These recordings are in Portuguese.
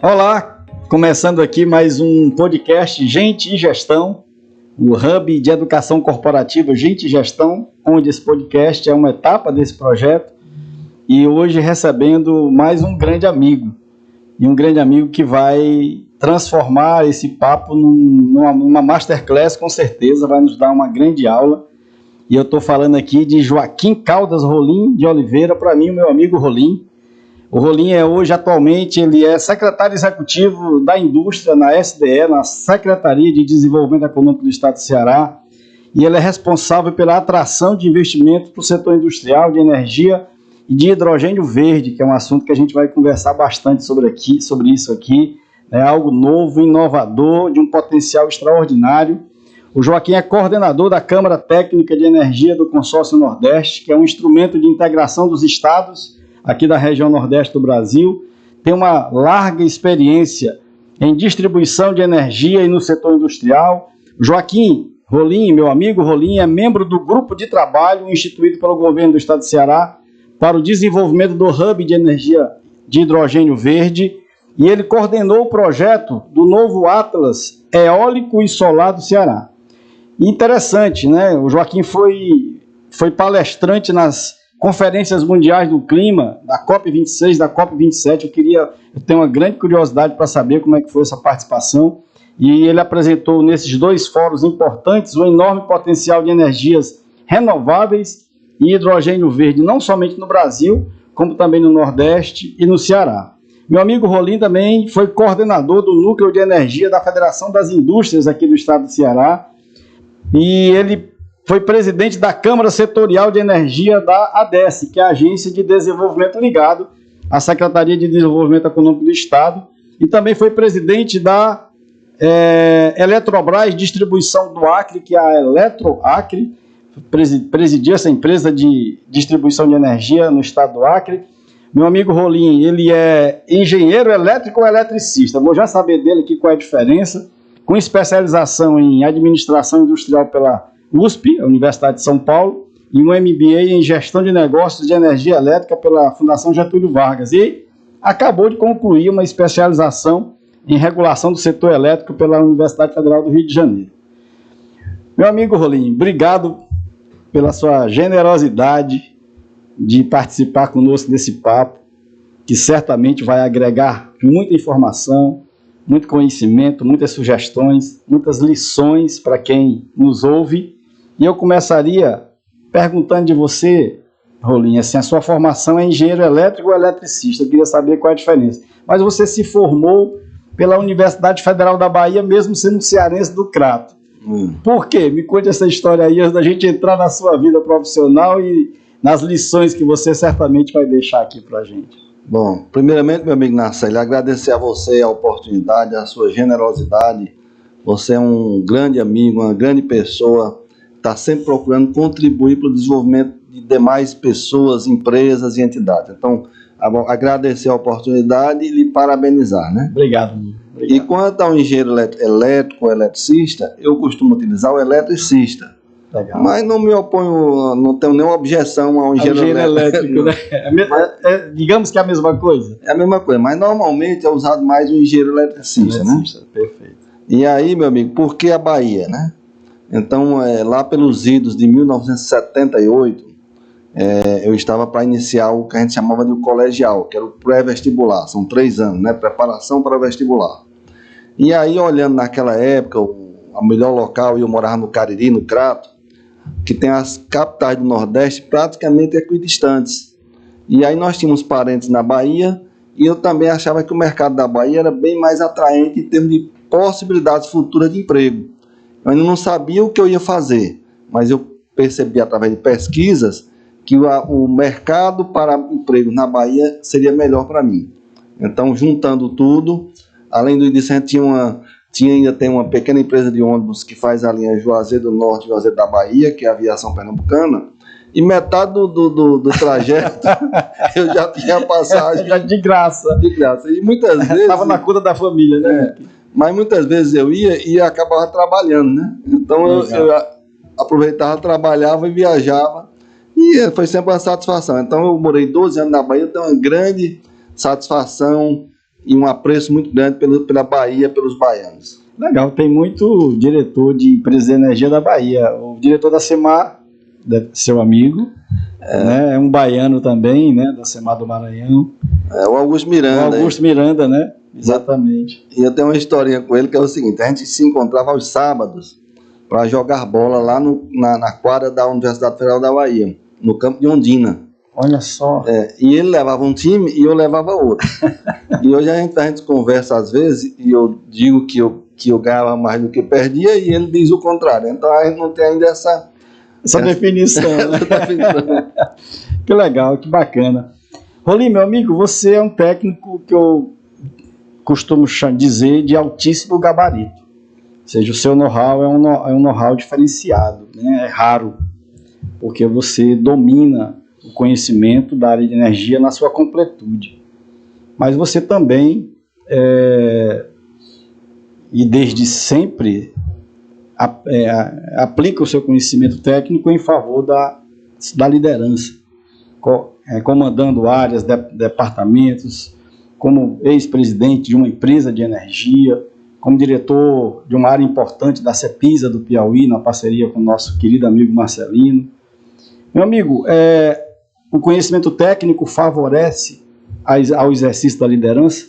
Olá, começando aqui mais um podcast Gente e Gestão, o Hub de Educação Corporativa Gente e Gestão, onde esse podcast é uma etapa desse projeto e hoje recebendo mais um grande amigo, e um grande amigo que vai transformar esse papo numa masterclass, com certeza, vai nos dar uma grande aula. E eu estou falando aqui de Joaquim Caldas Rolim de Oliveira, para mim, o meu amigo Rolim. O Rolim atualmente, ele é secretário executivo da indústria na SDE, na Secretaria de Desenvolvimento Econômico do Estado do Ceará, e ele é responsável pela atração de investimentos para o setor industrial de energia e de hidrogênio verde, que é um assunto que a gente vai conversar bastante sobre isso aqui. É algo novo, inovador, de um potencial extraordinário. O Joaquim é coordenador da Câmara Técnica de Energia do Consórcio Nordeste, que é um instrumento de integração dos estados aqui da região Nordeste do Brasil. Tem uma larga experiência em distribuição de energia e no setor industrial. Joaquim Rolim, meu amigo Rolim, é membro do grupo de trabalho instituído pelo governo do estado de Ceará para o desenvolvimento do Hub de energia de hidrogênio verde, e ele coordenou o projeto do novo Atlas Eólico e Solar do Ceará. Interessante, né? O Joaquim foi palestrante nas conferências mundiais do clima, da COP26, da COP27. Eu tenho uma grande curiosidade para saber como é que foi essa participação, e ele apresentou nesses dois fóruns importantes o enorme potencial de energias renováveis e hidrogênio verde, não somente no Brasil, como também no Nordeste e no Ceará. Meu amigo Rolim também foi coordenador do Núcleo de Energia da Federação das Indústrias aqui do estado do Ceará, e ele foi presidente da Câmara Setorial de Energia da ADESE, que é a Agência de Desenvolvimento ligado à Secretaria de Desenvolvimento Econômico do Estado, e também foi presidente da Eletrobras Distribuição do Acre, que é a Eletroacre, presidia essa empresa de distribuição de energia no estado do Acre. Meu amigo Rolim, ele é engenheiro elétrico ou eletricista, vou já saber dele aqui qual é a diferença, com especialização em administração industrial pela USP, a Universidade de São Paulo, e um MBA em gestão de negócios de energia elétrica pela Fundação Getúlio Vargas, e acabou de concluir uma especialização em regulação do setor elétrico pela Universidade Federal do Rio de Janeiro. Meu amigo Rolim, obrigado pela sua generosidade de participar conosco desse papo, que certamente vai agregar muita informação, muito conhecimento, muitas sugestões, muitas lições para quem nos ouve. E eu começaria perguntando de você, Rolim, assim, a sua formação é engenheiro elétrico ou eletricista? Eu queria saber qual é a diferença. Mas você se formou pela Universidade Federal da Bahia, mesmo sendo cearense do Crato. Por quê? Me conte essa história aí, antes da gente entrar na sua vida profissional e nas lições que você certamente vai deixar aqui para a gente. Bom, primeiramente, meu amigo Narcélio, agradecer a você a oportunidade, a sua generosidade. Você é um grande amigo, uma grande pessoa, está sempre procurando contribuir para o desenvolvimento de demais pessoas, empresas e entidades. Então, agradecer a oportunidade e lhe parabenizar, né? Obrigado. E quanto ao engenheiro elétrico ou eletricista, eu costumo utilizar o eletricista. Legal. Mas não me oponho, não tenho nenhuma objeção ao engenheiro elétrico. Né? Digamos que é a mesma coisa. É a mesma coisa, mas normalmente é usado mais o engenheiro eletricista, né? Perfeito. E aí, meu amigo, por que a Bahia, né? Então, lá pelos idos de 1978, eu estava para iniciar o que a gente chamava de colegial, que era o pré-vestibular, são 3 anos, né? Preparação para o vestibular. E aí, olhando naquela época, o melhor local, eu morava no Cariri, no Crato, que tem as capitais do Nordeste praticamente equidistantes. E aí nós tínhamos parentes na Bahia, e eu também achava que o mercado da Bahia era bem mais atraente em termos de possibilidades futuras de emprego. Eu ainda não sabia o que eu ia fazer, mas eu percebi através de pesquisas que o mercado para emprego na Bahia seria melhor para mim. Então, juntando tudo, além disso, a gente ainda tem uma pequena empresa de ônibus que faz a linha Juazeiro do Norte e Juazeiro da Bahia, que é a aviação pernambucana, e metade do trajeto eu já tinha passagem de graça. De graça. E muitas vezes... Estava na conta da família, né? Mas muitas vezes eu ia e acabava trabalhando, né? Então eu aproveitava, trabalhava e viajava, e foi sempre uma satisfação. Então eu morei 12 anos na Bahia, eu tenho uma grande satisfação e um apreço muito grande pela Bahia, pelos baianos. Legal, tem muito diretor de empresa de energia da Bahia. O diretor da CEMAR, seu amigo, né? É um baiano também, né? Da CEMAR do Maranhão. É o Augusto Miranda. O Augusto Miranda, né? Exatamente. E eu tenho uma historinha com ele que é o seguinte: a gente se encontrava aos sábados para jogar bola lá na quadra da Universidade Federal da Bahia, no campo de Ondina. Olha só. E ele levava um time e eu levava outro. E hoje a gente conversa às vezes e eu digo que eu ganhava mais do que perdia e ele diz o contrário. Então a gente não tem ainda essa definição. Né? Que legal, que bacana. Rolim, meu amigo, você é um técnico que eu costumo dizer de altíssimo gabarito. Ou seja, o seu know-how é um know-how diferenciado, né? É raro, porque você domina o conhecimento da área de energia na sua completude. Mas você também, e desde sempre, aplica o seu conhecimento técnico em favor da liderança, comandando áreas, departamentos, como ex-presidente de uma empresa de energia, como diretor de uma área importante da CEPISA do Piauí, na parceria com o nosso querido amigo Marcelino. Meu amigo, o conhecimento técnico favorece ao exercício da liderança?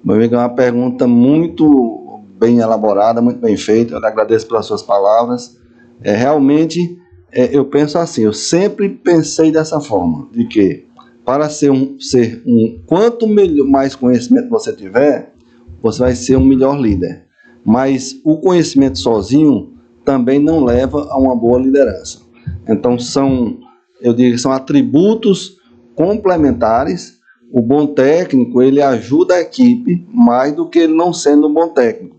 Meu amigo, é uma pergunta muito bem elaborada, muito bem feita. Eu agradeço pelas suas palavras. Realmente, eu penso assim, eu sempre pensei dessa forma, de que para quanto mais conhecimento você tiver, você vai ser um melhor líder. Mas o conhecimento sozinho também não leva a uma boa liderança. Então eu diria que são atributos complementares. O bom técnico, ele ajuda a equipe mais do que ele não sendo um bom técnico.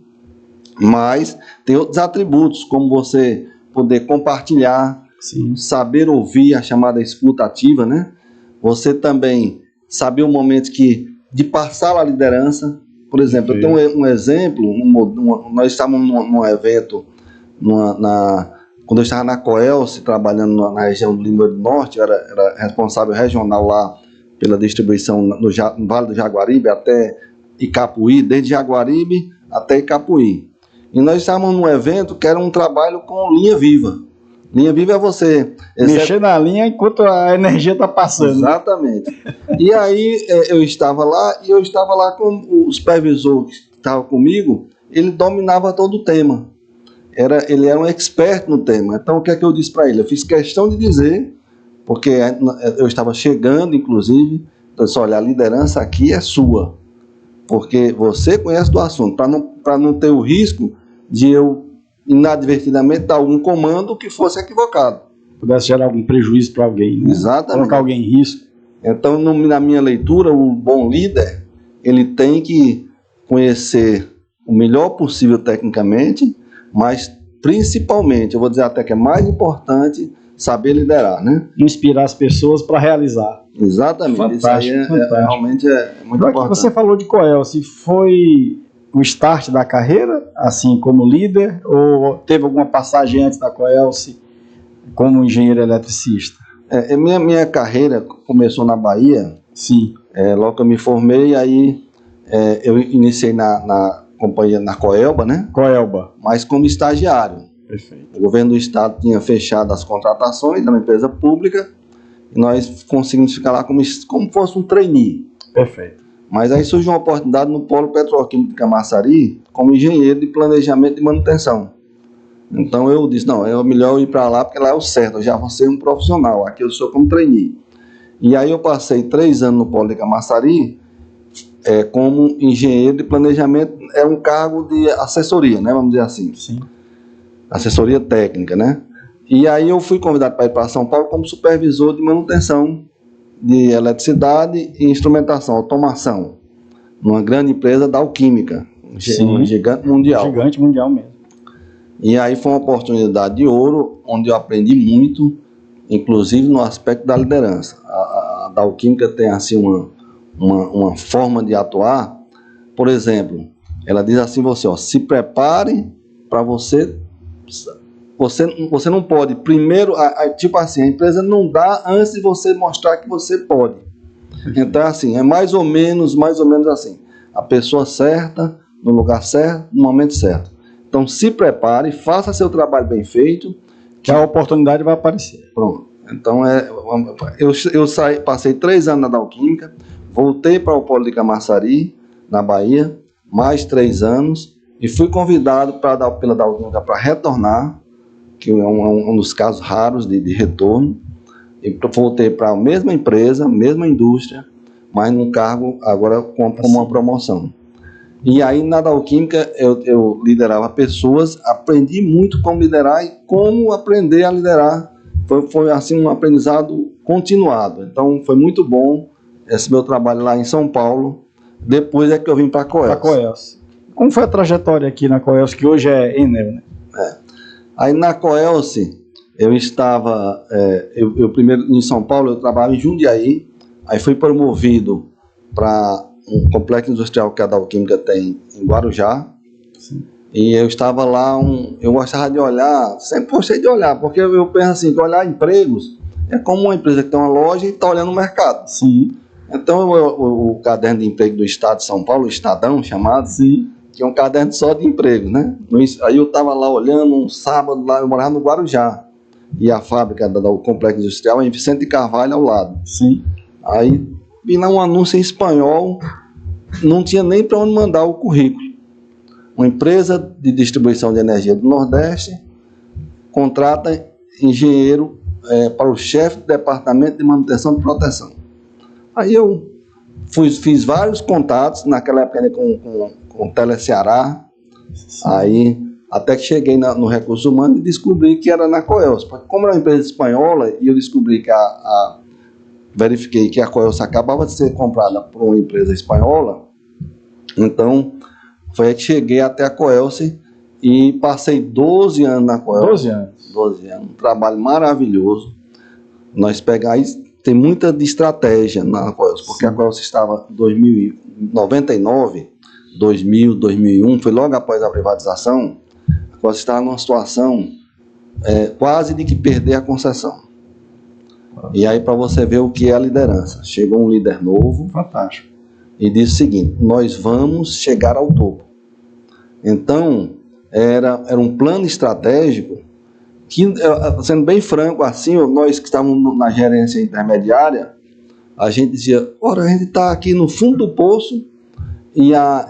Mas tem outros atributos, como você poder compartilhar, sim, saber ouvir, a chamada escuta ativa, né? Você também saber o momento de passar a liderança. Por exemplo, eu tenho um exemplo, nós estávamos num evento, quando eu estava na Coelce, trabalhando na região do Limoeiro do Norte, eu era responsável regional lá pela distribuição no Vale do Jaguaribe até Icapuí, desde Jaguaribe até Icapuí. E nós estávamos num evento que era um trabalho com linha viva. Linha viva é você mexer na linha enquanto a energia está passando. Exatamente. E aí eu estava lá com o supervisor que estava comigo, ele dominava todo o tema. Ele era um expert no tema. Então o que é que eu disse para ele? Eu fiz questão de dizer, porque eu estava chegando, inclusive, eu disse: olha, a liderança aqui é sua, porque você conhece do assunto, para não ter o risco de eu inadvertidamente dar algum comando que fosse equivocado. Pudesse gerar algum prejuízo para alguém, né? Exatamente. Colocar alguém em risco. Então, na minha leitura, o bom líder, ele tem que conhecer o melhor possível tecnicamente, mas principalmente, eu vou dizer até que é mais importante, saber liderar, né? Inspirar as pessoas para realizar. Exatamente. Fantástico, isso aí realmente é muito importante. Você falou de Coelce, foi o start da carreira, assim como líder, ou teve alguma passagem antes da Coelce como engenheiro eletricista? Minha carreira começou na Bahia. Sim. Logo que eu me formei, aí eu iniciei na companhia, na Coelba, né? Coelba. Mas como estagiário. Perfeito. O governo do estado tinha fechado as contratações, era uma empresa pública, e nós conseguimos ficar lá como fosse um trainee. Perfeito. Mas aí surgiu uma oportunidade no Polo Petroquímico de Camaçari como engenheiro de planejamento e manutenção. Então eu disse: não, é melhor eu ir para lá porque lá é o certo, eu já vou ser um profissional, aqui eu sou como trainee. E aí eu passei 3 anos no Polo de Camaçari como engenheiro de planejamento, é um cargo de assessoria, né, vamos dizer assim. Sim. Assessoria técnica, né? E aí eu fui convidado para ir para São Paulo como supervisor de manutenção de eletricidade e instrumentação, automação, numa grande empresa da Alquímica, um gigante mundial. Gigante mundial mesmo. E aí foi uma oportunidade de ouro, onde eu aprendi muito, inclusive no aspecto da liderança. A da Alquímica tem assim uma forma de atuar. Por exemplo, ela diz assim: se prepare para você não pode, primeiro, tipo assim, a empresa não dá antes de você mostrar que você pode. Então, assim, é mais ou menos assim. a pessoa certa, no lugar certo, no momento certo. Então se prepare, faça seu trabalho bem feito, que a oportunidade vai aparecer. Pronto. Então passei 3 anos na Dow Química, voltei para o Polo de Camaçari, na Bahia, mais 3 anos, e fui convidado pela Dow Química para retornar, que é um dos casos raros de retorno, e voltei para a mesma empresa, mesma indústria, mas num cargo agora como uma promoção. E aí na Dow Química eu liderava pessoas, aprendi muito como liderar e como aprender a liderar. Foi assim um aprendizado continuado. Então foi muito bom esse meu trabalho lá em São Paulo. Depois é que eu vim para a Coelce. Como foi a trajetória aqui na Coelce, que hoje é Enel, né? Aí na Coelce eu estava, eu primeiro em São Paulo, eu trabalhava em Jundiaí, aí fui promovido para um complexo industrial que a Dow Química tem em Guarujá. Sim. E eu estava lá, eu gostava de olhar, sempre gostei de olhar, porque eu penso assim, que olhar empregos é como uma empresa que tem uma loja e está olhando o mercado. Sim. Então o caderno de emprego do Estado de São Paulo, o Estadão chamado, sim, que é um caderno só de emprego, né? Aí eu estava lá olhando um sábado, lá eu morava no Guarujá, e a fábrica do complexo industrial é em Vicente de Carvalho ao lado. Sim. Aí vi lá um anúncio em espanhol, não tinha nem para onde mandar o currículo. Uma empresa de distribuição de energia do Nordeste contrata engenheiro para o chefe do departamento de manutenção e proteção. Aí eu fiz vários contatos, naquela época com o Teleceará, aí até que cheguei no Recursos Humanos e descobri que era na Coelce. Como era uma empresa espanhola, e eu descobri que verifiquei que a Coelce acabava de ser comprada por uma empresa espanhola, então foi aí que cheguei até a Coelce e passei 12 anos na Coelce. 12 anos, um trabalho maravilhoso. Nós pegamos, tem muita de estratégia na Coelce, porque a Coelce estava em 99, 2000, 2001, foi logo após a privatização. A Coelce estava numa situação quase de que perder a concessão. E aí, para você ver o que é a liderança, chegou um líder novo, fantástico, e disse o seguinte: nós vamos chegar ao topo. Então era um plano estratégico que, sendo bem franco assim, nós que estávamos na gerência intermediária, a gente dizia, ora, a gente está aqui no fundo do poço e a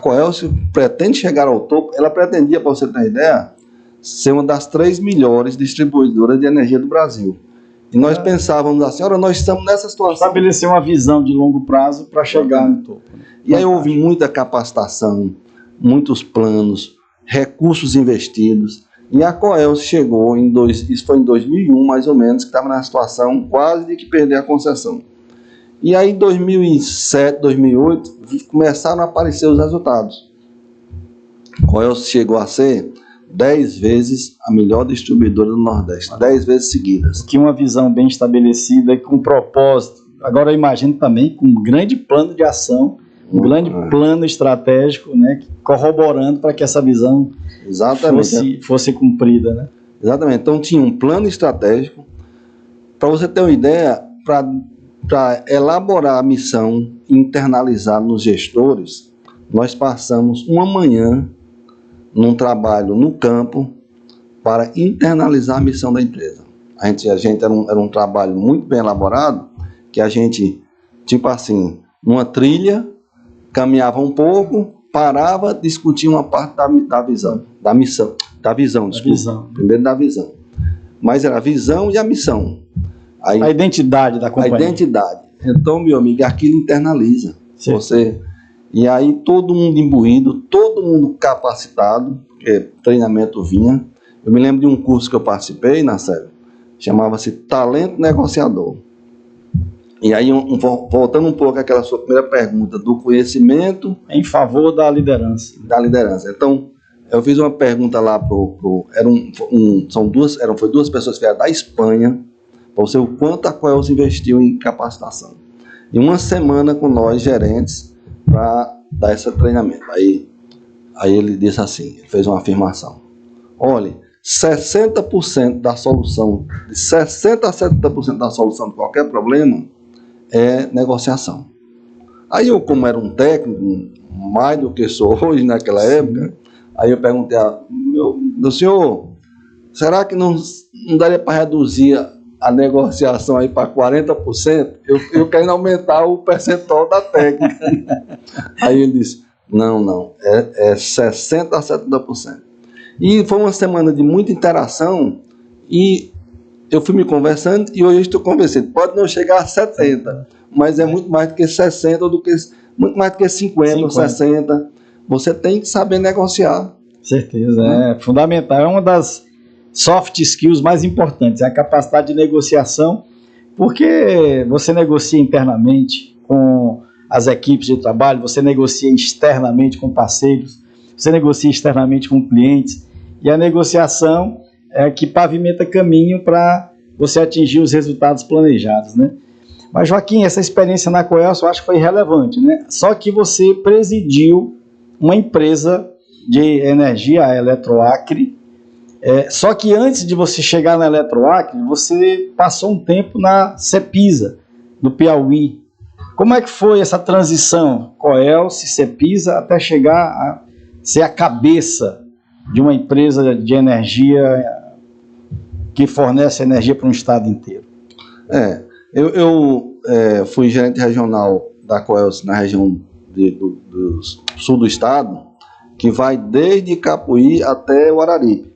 Coelce pretende chegar ao topo. Ela pretendia, para você ter uma ideia, ser uma das 3 melhores distribuidoras de energia do Brasil. E nós pensávamos assim, ora, nós estamos nessa situação. Estabelecer uma visão de longo prazo para chegar no topo. E aí houve muita capacitação, muitos planos, recursos investidos. E a Coelce chegou, isso foi em 2001 mais ou menos, que estava na situação quase de que perder a concessão. E aí em 2007, 2008, começaram a aparecer os resultados. A Coelce chegou a ser 10 vezes a melhor distribuidora do Nordeste, 10 vezes seguidas. Que uma visão bem estabelecida e com propósito. Agora eu imagino também com um grande plano de ação, um grande plano estratégico, né, corroborando para que essa visão fosse cumprida, né? Exatamente. Então tinha um plano estratégico. Para você ter uma ideia, para elaborar a missão e internalizar nos gestores, nós passamos uma manhã num trabalho no campo para internalizar a missão da empresa. A gente era um trabalho muito bem elaborado, que a gente, tipo assim, numa trilha, caminhava um pouco, parava, discutia uma parte da visão, da missão, da visão, desculpa. Primeiro da visão. Mas era a visão e a missão. Aí, a identidade da companhia. A identidade. Então, meu amigo, aquilo internaliza. E aí todo mundo imbuído, todo mundo capacitado, porque treinamento vinha. Eu me lembro de um curso que eu participei, Narcélio, chamava-se Talento Negociador. E aí, voltando um pouco àquela sua primeira pergunta, do conhecimento... Em favor da liderança. Da liderança. Então, eu fiz uma pergunta lá foi 2 pessoas que vieram da Espanha, para você o quanto a Coelce investiu em capacitação. E uma semana com nós, gerentes, para dar esse treinamento. Aí ele disse assim, ele fez uma afirmação. Olha, 60% da solução, de 60% a 70% da solução de qualquer problema é negociação. Aí eu, como era um técnico, mais do que sou hoje naquela época, aí eu perguntei, meu senhor, será que não daria para reduzir a negociação aí para 40%? Eu quero aumentar o percentual da técnica. Aí ele disse, não, é 60% a 70%. E foi uma semana de muita interação e eu fui me conversando e hoje estou convencido. Pode não chegar a 70%, mas é muito mais do que 60%, muito mais do que 50% ou 60%. Você tem que saber negociar. Certeza, é fundamental. É uma das soft skills mais importantes, é a capacidade de negociação, porque você negocia internamente com as equipes de trabalho, você negocia externamente com parceiros, você negocia externamente com clientes, e a negociação é que pavimenta caminho para você atingir os resultados planejados, né? Mas, Joaquim, essa experiência na Coelce eu acho que foi relevante, né? Só que você presidiu uma empresa de energia, a Eletroacre, só que antes de você chegar na Eletroacre, você passou um tempo na Cepisa, do Piauí. Como é que foi essa transição, Coelce, Cepisa, até chegar a ser a cabeça de uma empresa de energia que fornece energia para um estado inteiro? Eu fui gerente regional da Coelce na região do sul do estado, que vai desde Capuí até o Araripe.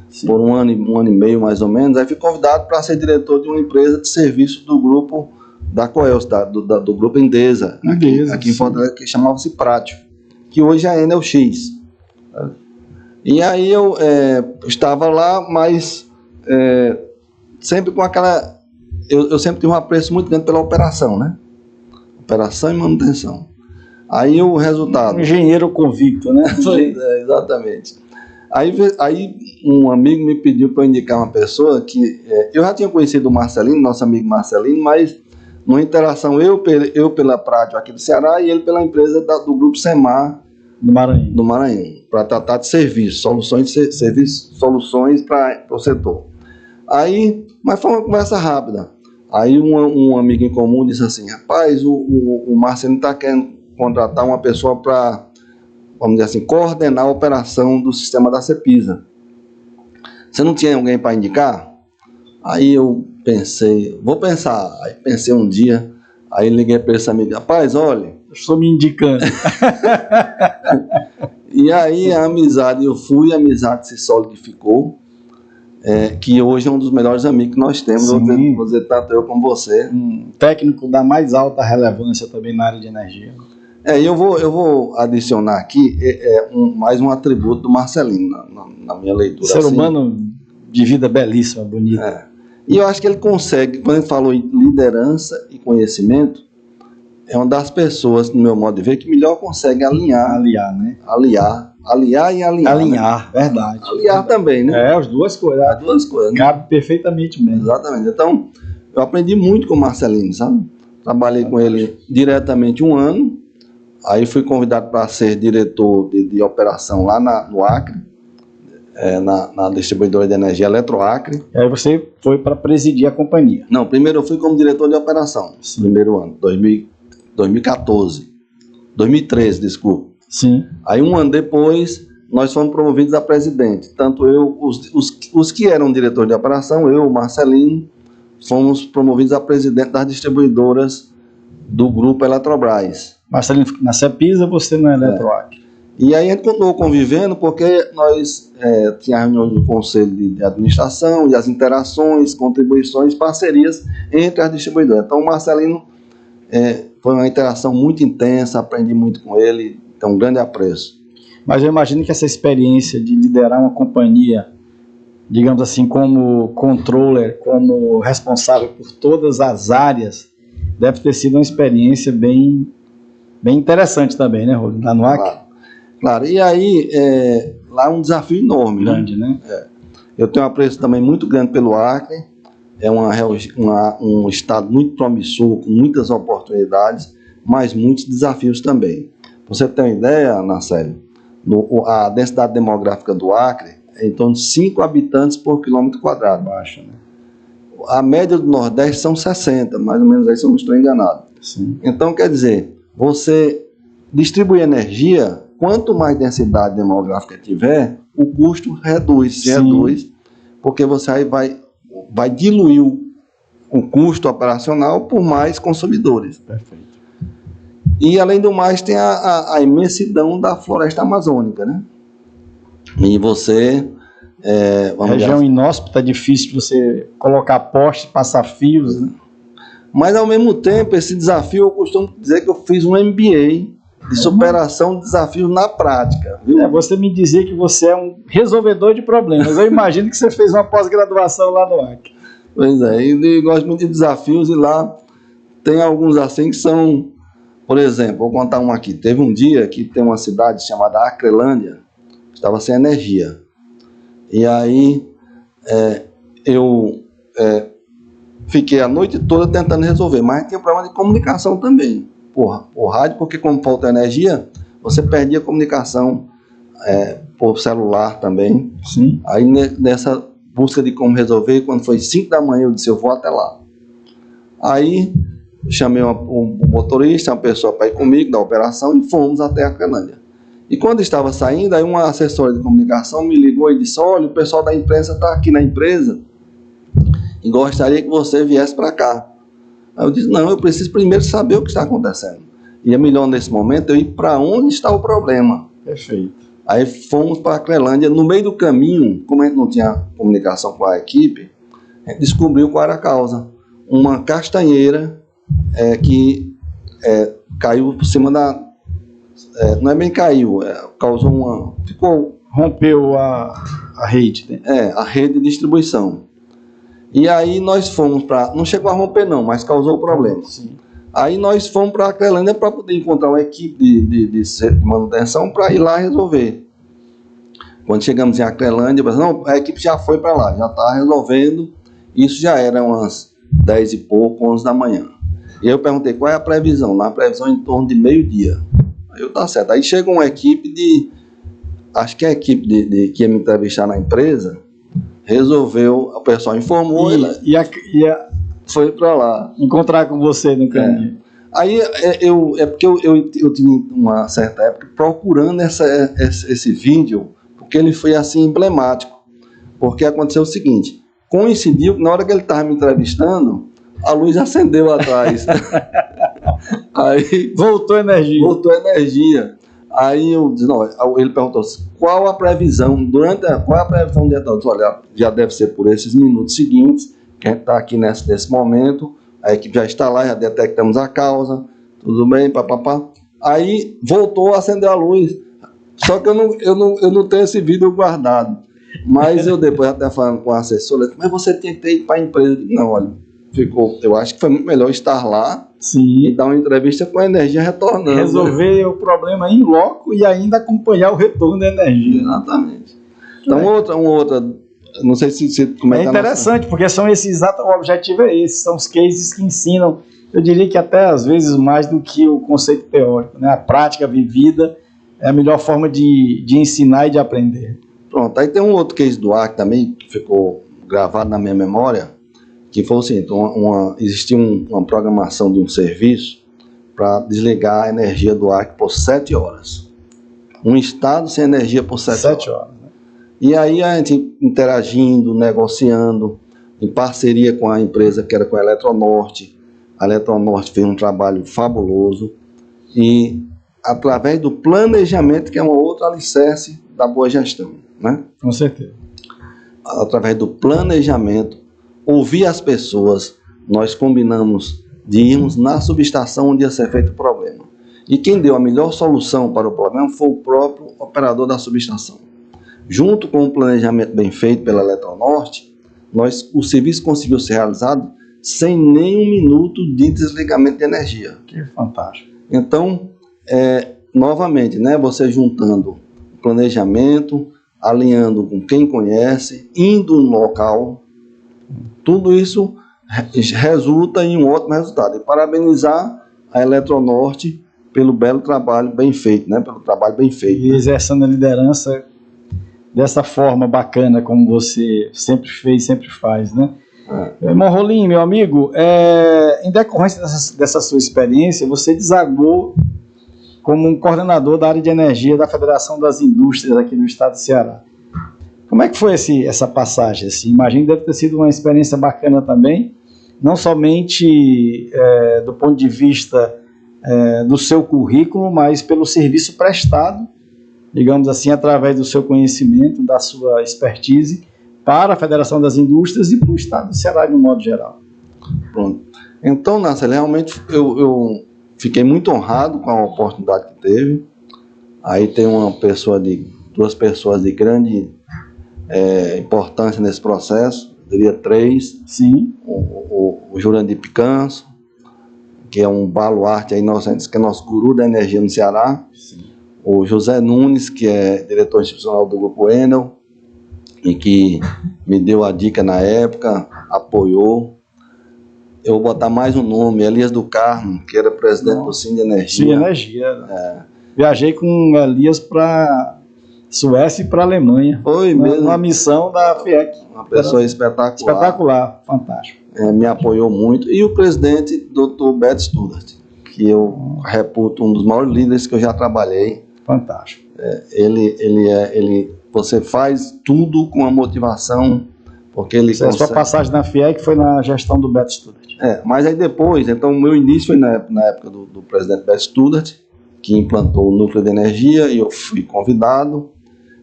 Sim. Por um ano e meio mais ou menos. Aí fui convidado para ser diretor de uma empresa de serviço do grupo da Coelce, do grupo Endesa, aqui em Fortaleza, que chamava-se Prátio, que hoje é a Enel X. E aí eu estava lá, mas sempre com aquela... Eu sempre tive um apreço muito grande pela operação, né? Operação e manutenção. Aí o resultado... Um engenheiro convicto, né? Exatamente. Aí um amigo me pediu para eu indicar uma pessoa que... eu já tinha conhecido o Marcelino, nosso amigo Marcelino, mas numa interação eu pela Prátio aqui do Ceará e ele pela empresa do Grupo Semar do Maranhão, para tratar de serviço, soluções para o setor. Aí, mas foi uma conversa rápida. Aí um amigo em comum disse assim, rapaz, o Marcelino está querendo contratar uma pessoa para, vamos dizer assim, coordenar a operação do sistema da Cepisa. Você não tinha alguém para indicar? Aí eu pensei, vou pensar. Aí pensei um dia, aí liguei para esse amigo, rapaz, olha... Estou me indicando. E aí a amizade, a amizade se solidificou, que hoje é um dos melhores amigos que nós temos, vou dizer tanto eu como você. Um técnico da mais alta relevância também na área de energia. Eu vou adicionar aqui mais um atributo do Marcelino na minha leitura. Ser humano de vida belíssima, bonita. E eu acho que ele consegue, quando ele falou em liderança e conhecimento, é uma das pessoas, no meu modo de ver, que melhor consegue aliar, né? Aliar e alinhar. Alinhar, né? Verdade. Aliar também, né? As duas coisas. As duas coisas. Cabe perfeitamente bem. Exatamente. Então, eu aprendi muito com o Marcelino, sabe? Trabalhei com ele diretamente 1 ano, aí fui convidado para ser diretor de operação lá no Acre, na distribuidora de energia Eletroacre. Aí você foi para presidir a companhia. Não, primeiro eu fui como diretor de operação, primeiro ano, 2013, desculpa. Sim. Aí 1 ano depois, nós fomos promovidos a presidente. Tanto eu, os que eram diretor de operação, eu, o Marcelino, fomos promovidos a presidente das distribuidoras do grupo Eletrobras. Marcelino na Cepisa, você na Eletroacre. E aí a gente continuou convivendo porque nós tínhamos reuniões do conselho de administração e as interações, contribuições, parcerias entre as distribuidoras. Então o Marcelino foi uma interação muito intensa, aprendi muito com ele, tem um grande apreço. Mas eu imagino que essa experiência de liderar uma companhia, digamos assim, como controller, como responsável por todas as áreas, deve ter sido uma experiência bem interessante também, né, Rolando, lá no Acre? Claro. E aí, lá é um desafio enorme. Grande, né? Eu tenho um apreço também muito grande pelo Acre, é um estado muito promissor, com muitas oportunidades, mas muitos desafios também. Pra você ter uma ideia, Marcelo, a densidade demográfica do Acre é em torno de 5 habitantes por quilômetro quadrado. Baixa, né? A média do Nordeste são 60, mais ou menos, aí se eu não estou enganado. Sim. Então, quer dizer, você distribuir energia, quanto mais densidade demográfica tiver, o custo reduz, porque você aí vai diluir o custo operacional por mais consumidores. Perfeito. E, além do mais, tem a imensidão da floresta amazônica, né? E você... região inóspita, é difícil você colocar poste, passar fios, né? Mas, ao mesmo tempo, esse desafio, eu costumo dizer que eu fiz um MBA de superação de desafios na prática. Viu? Você me dizia que você é um resolvedor de problemas. Eu imagino que você fez uma pós-graduação lá no Acre. Pois é, e gosto muito de desafios, e lá tem alguns assim que são... Por exemplo, vou contar um aqui. Teve um dia que tem uma cidade chamada Acrelândia, que estava sem energia. E aí eu fiquei a noite toda tentando resolver, mas tinha problema de comunicação também. Por rádio, porque como falta energia, você perdia a comunicação por celular também. Sim. Aí nessa busca de como resolver, quando foi 5 da manhã, eu disse, eu vou até lá. Aí chamei um motorista, uma pessoa para ir comigo da operação, e fomos até a Acrelândia. E quando estava saindo, aí uma assessora de comunicação me ligou e disse, olha, o pessoal da imprensa está aqui na empresa e gostaria que você viesse para cá. Aí eu disse, não, eu preciso primeiro saber o que está acontecendo. E é melhor nesse momento eu ir para onde está o problema. Perfeito. Aí fomos para a Acrelândia. No meio do caminho, como a gente não tinha comunicação com a equipe, a gente descobriu qual era a causa. Uma castanheira que caiu por cima da... não é bem caiu, causou uma... Rompeu a rede, né? A rede de distribuição. E aí nós fomos para... Não chegou a romper não, mas causou problema. Sim. Aí nós fomos para a Acrelândia para poder encontrar uma equipe de manutenção para ir lá resolver. Quando chegamos em Acrelândia, não, a equipe já foi para lá, já está resolvendo. Isso já era umas 10 e pouco, 11 da manhã. E eu perguntei qual é a previsão. Na previsão em torno de meio-dia. Aí eu, tá certo. Aí chegou uma equipe acho que é a equipe que ia me entrevistar na empresa, resolveu, o pessoal informou, foi para lá. Encontrar com você no caminho. Aí porque eu tive uma certa época procurando esse vídeo, porque ele foi assim emblemático. Porque aconteceu o seguinte, coincidiu que na hora que ele estava me entrevistando, a luz acendeu atrás. Aí voltou energia. Aí eu disse, não, ele perguntou assim, qual a previsão qual é a previsão de disse, olha, já deve ser por esses minutos seguintes, que a gente está aqui nesse momento, a equipe já está lá, já detectamos a causa, tudo bem, papapá. Aí voltou a acender a luz. Só que eu não tenho esse vídeo guardado. Mas eu depois até falando com a assessora, mas você tinha que ter ido para a empresa. Não, olha, eu acho que foi muito melhor estar lá. Sim. E dar uma entrevista com a energia retornando. Resolver o problema em loco e ainda acompanhar o retorno da energia. Exatamente. Então, outra, não sei se como é interessante, porque são o objetivo é esse, são os cases que ensinam, eu diria que até às vezes mais do que o conceito teórico, né? A prática vivida é a melhor forma de ensinar e de aprender. Pronto, aí tem um outro case do Acre também, que ficou gravado na minha memória, que foi o seguinte, existia uma programação de um serviço para desligar a energia do Acre por 7 horas. Um estado sem energia por 7 horas. Né? E aí a gente interagindo, negociando, em parceria com a empresa que era com a Eletronorte. A Eletronorte fez um trabalho fabuloso e através do planejamento, que é uma outra alicerce da boa gestão, né? Com certeza. Através do planejamento, ouvir as pessoas, nós combinamos de irmos na subestação onde ia ser feito o problema. E quem deu a melhor solução para o problema foi o próprio operador da subestação. Junto com o planejamento bem feito pela Eletronorte, o serviço conseguiu ser realizado sem nem um minuto de desligamento de energia. Que fantástico. Então, novamente, né, você juntando o planejamento, alinhando com quem conhece, indo no local, tudo isso resulta em um ótimo resultado. E parabenizar a Eletronorte pelo belo trabalho bem feito, né? Pelo trabalho bem feito. E exercendo a liderança dessa forma bacana, como você sempre fez, sempre faz, né? Monrolim, meu amigo, em decorrência dessa sua experiência, você desagou como um coordenador da área de energia da Federação das Indústrias aqui do estado do Ceará. Como é que foi essa passagem? Assim, imagino que deve ter sido uma experiência bacana também, não somente do ponto de vista do seu currículo, mas pelo serviço prestado, digamos assim, através do seu conhecimento, da sua expertise, para a Federação das Indústrias e para o estado do Ceará de um modo geral. Pronto. Então, Narcélio, realmente eu fiquei muito honrado com a oportunidade que teve. Aí tem duas pessoas de grande importância nesse processo, eu diria 3. Sim. O Jurandir Picanso, que é um baluarte aí, que é nosso guru da energia no Ceará. Sim. O José Nunes, que é diretor institucional do Grupo Enel, e que me deu a dica na época, apoiou. Eu vou botar mais um nome, Elias do Carmo, que era presidente do Sim de Energia. Sim, Energia. Viajei com Elias para Suécia e para Alemanha. Foi mesmo. Uma missão da FIEC. Uma pessoa espetacular. Espetacular, fantástico. Me apoiou muito. E o presidente, Dr. Beto Studart, que eu reputo um dos maiores líderes que eu já trabalhei. Fantástico. Você faz tudo com a motivação, porque ele consegue. A sua passagem na FIEC foi na gestão do Beto Studart. Mas aí depois, então o meu início foi na época do presidente Beto Studart, que implantou o núcleo de energia, e eu fui convidado,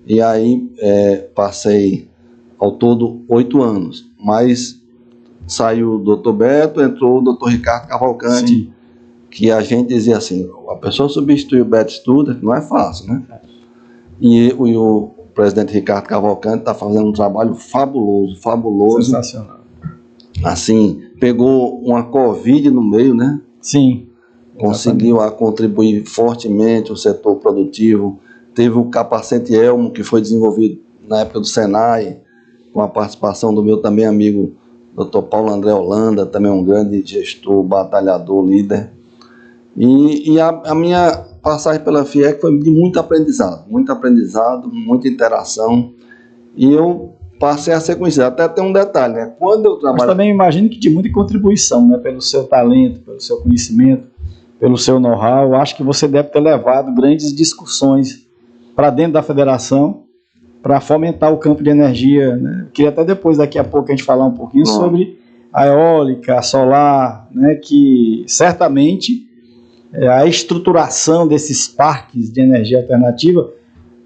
e aí passei ao todo 8 anos, mas saiu o Dr. Beto, entrou o Dr. Ricardo Cavalcante. Sim. Que a gente dizia assim, a pessoa substituir o Beto Studart não é fácil, né? E o presidente Ricardo Cavalcante está fazendo um trabalho fabuloso. Sensacional. Assim, pegou uma Covid no meio, né? Sim. Conseguiu contribuir fortemente o setor produtivo. Teve o capacete Elmo, que foi desenvolvido na época do Senai, com a participação do meu também amigo Dr. Paulo André Holanda, também um grande gestor, batalhador, líder. E a minha passagem pela FIEC foi de muito aprendizado, muita interação, e eu passei a ser conhecido. Até tem um detalhe, né? Quando eu trabalho... Mas também imagino que de muita contribuição, né? Pelo seu talento, pelo seu conhecimento, pelo seu know-how. Acho que você deve ter levado grandes discussões para dentro da federação para fomentar o campo de energia, né? Eu queria até depois, daqui a pouco, a gente falar um pouquinho sobre a eólica, a solar, né? Que certamente a estruturação desses parques de energia alternativa,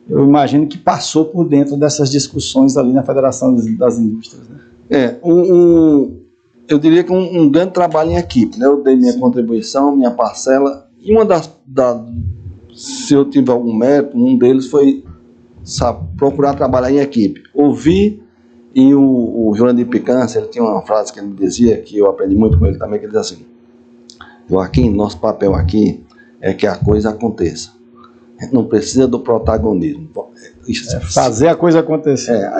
eu imagino que passou por dentro dessas discussões ali na Federação das Indústrias. Né? Eu diria que um grande trabalho em equipe, né? Eu dei minha contribuição, minha parcela, e se eu tiver algum mérito, um deles foi procurar trabalhar em equipe. Ouvir, e o Jurandir Picança, ele tinha uma frase que ele me dizia, que eu aprendi muito com ele também, que ele dizia assim: Joaquim, nosso papel aqui é que a coisa aconteça. A gente não precisa do protagonismo. Fazer a coisa acontecer.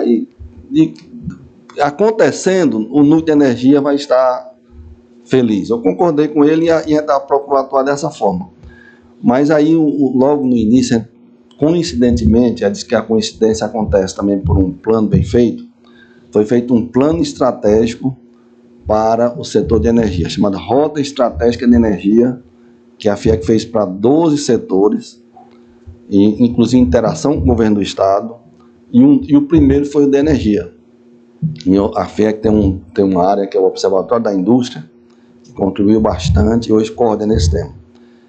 Acontecendo, o núcleo de energia vai estar feliz. Eu concordei com ele e a gente procurou atuar dessa forma. Mas aí, logo no início, coincidentemente, diz que a coincidência acontece também por um plano bem feito. Foi feito um plano estratégico para o setor de energia, chamada Rota Estratégica de Energia, que a FIEC fez para 12 setores, e inclusive interação com o governo do estado, e o primeiro foi o de energia. E a FIEC tem uma área que é o Observatório da Indústria, que contribuiu bastante e hoje coordena esse tema.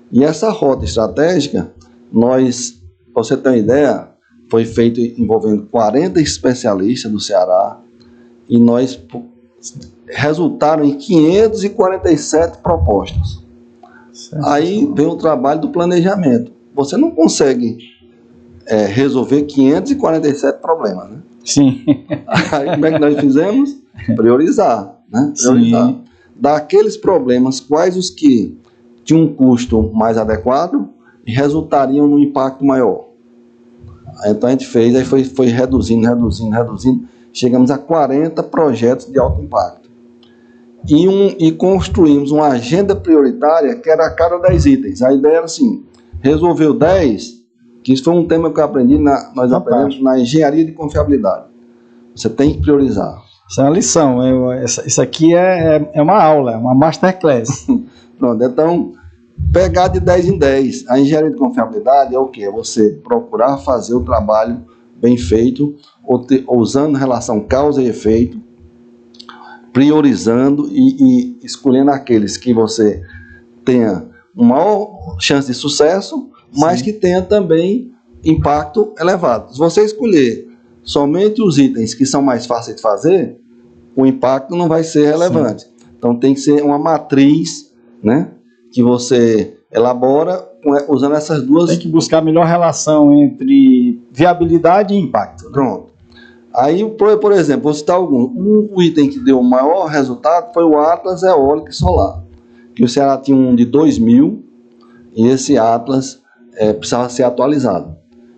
E essa rota estratégica, para você ter uma ideia, foi feito envolvendo 40 especialistas do Ceará, e resultaram em 547 propostas. Aí vem o trabalho do planejamento. Você não consegue resolver 547 problemas, né? Sim. Aí como é que nós fizemos? Priorizar, né? Priorizar. Sim. Daqueles problemas, quais os que tinham um custo mais adequado e resultariam num impacto maior. Então a gente fez, aí foi reduzindo, chegamos a 40 projetos de alto impacto. E construímos uma agenda prioritária que era a cada 10 itens. A ideia era assim, resolveu 10, que isso foi um tema que eu aprendi, nós aprendemos na engenharia de confiabilidade. Você tem que priorizar. Isso é uma lição. Isso aqui é uma aula, é uma masterclass. Pronto, então, pegar de 10 em 10. A engenharia de confiabilidade é o quê? É você procurar fazer o trabalho bem feito, usando relação causa e efeito, priorizando e escolhendo aqueles que você tenha uma maior chance de sucesso, mas que tenha também impacto elevado. Se você escolher somente os itens que são mais fáceis de fazer, o impacto não vai ser relevante. Sim. Então tem que ser uma matriz, né, que você elabora usando essas duas... Tem que buscar a melhor relação entre viabilidade e impacto. Né? Pronto. Aí, por exemplo, vou citar algum. Um item que deu o maior resultado foi o Atlas Eólico e Solar, que o Ceará tinha um de 2000 e esse Atlas precisava ser atualizado.